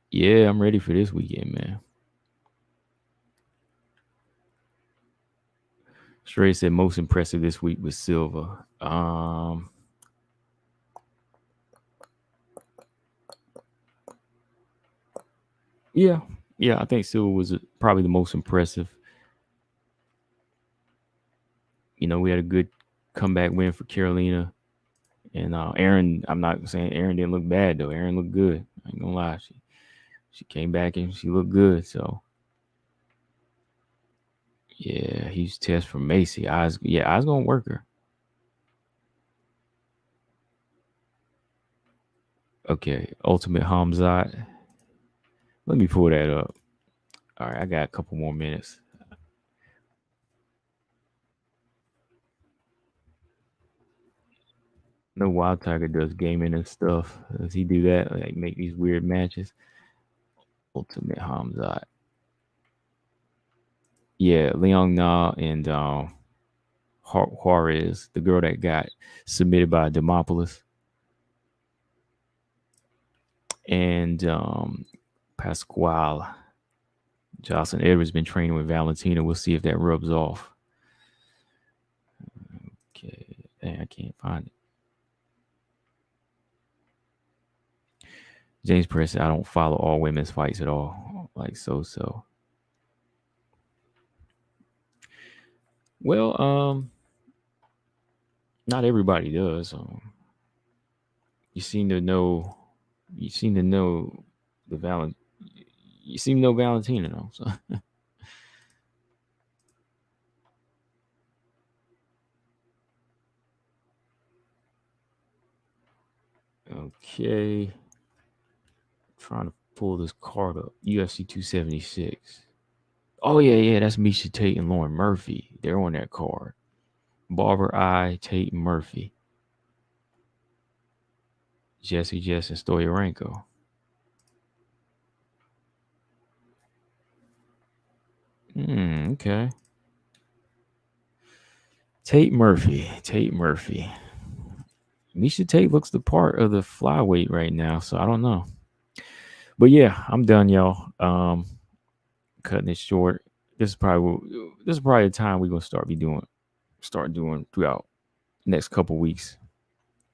Yeah, I'm ready for this weekend, man. Stray said most impressive this week was Silva. Yeah, I think Silva was probably the most impressive. You know, we had a good comeback win for Carolina. And Aaron, I'm not saying Aaron didn't look bad, though. Aaron looked good. I ain't gonna lie. She came back and she looked good. So, yeah, huge test for Macy. I was going to work her. Okay, Ultimate Hamzat. Let me pull that up. All right, I got a couple more minutes. No, Wild Tiger does gaming and stuff. Does he do that? Like make these weird matches? Ultimate Hamzat. Yeah, Leon Na and Juarez, the girl that got submitted by Demopoulos. And Pasquale. Jocelyn Edwards been training with Valentina. We'll see if that rubs off. Okay. Dang, I can't find it. James Press, I don't follow all women's fights at all. Like so. Well, not everybody does. You seem to know the Valent. You seem to know Valentina though. So. Okay. Trying to pull this card up. UFC 276. Oh yeah, that's Misha Tate and Lauren Murphy. They're on that card. Barber, Eye, Tate, and Murphy. Jesse, Jess, and Stoyarenko. Okay. Tate Murphy. Misha Tate looks the part of the flyweight right now, so I don't know. But yeah, I'm done, y'all. Cutting it short. this is probably the time we're gonna start doing throughout next couple weeks,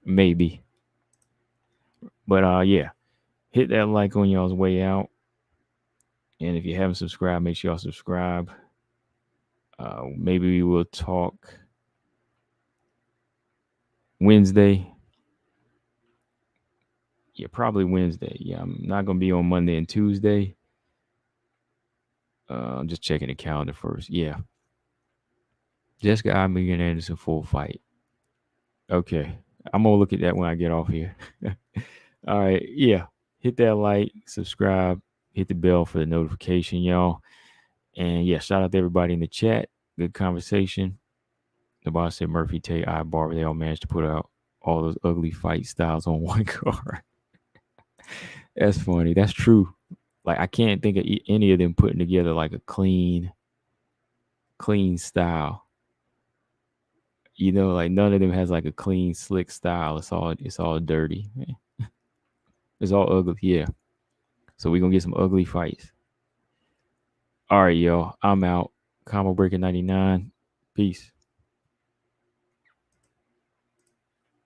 maybe. But yeah, hit that like on y'all's way out, and if you haven't subscribed, make sure y'all subscribe. Maybe we will talk Wednesday. Yeah, probably Wednesday. Yeah, I'm not gonna be on Monday and Tuesday. I'm just checking the calendar first. Yeah, Jessica Almeida and Anderson full fight. Okay, I'm gonna look at that when I get off here. All right, yeah, hit that like, subscribe, hit the bell for the notification, y'all. And yeah, shout out to everybody in the chat. Good conversation. The boss said Murphy, Tay, I Barber, they all managed to put out all those ugly fight styles on one card. That's funny. That's true. Like I can't think of any of them putting together like a clean style. You know, like none of them has like a clean, slick style. It's all dirty. It's all ugly. Yeah. So we're gonna get some ugly fights. All right, y'all. I'm out. Combo Breaker 99. Peace.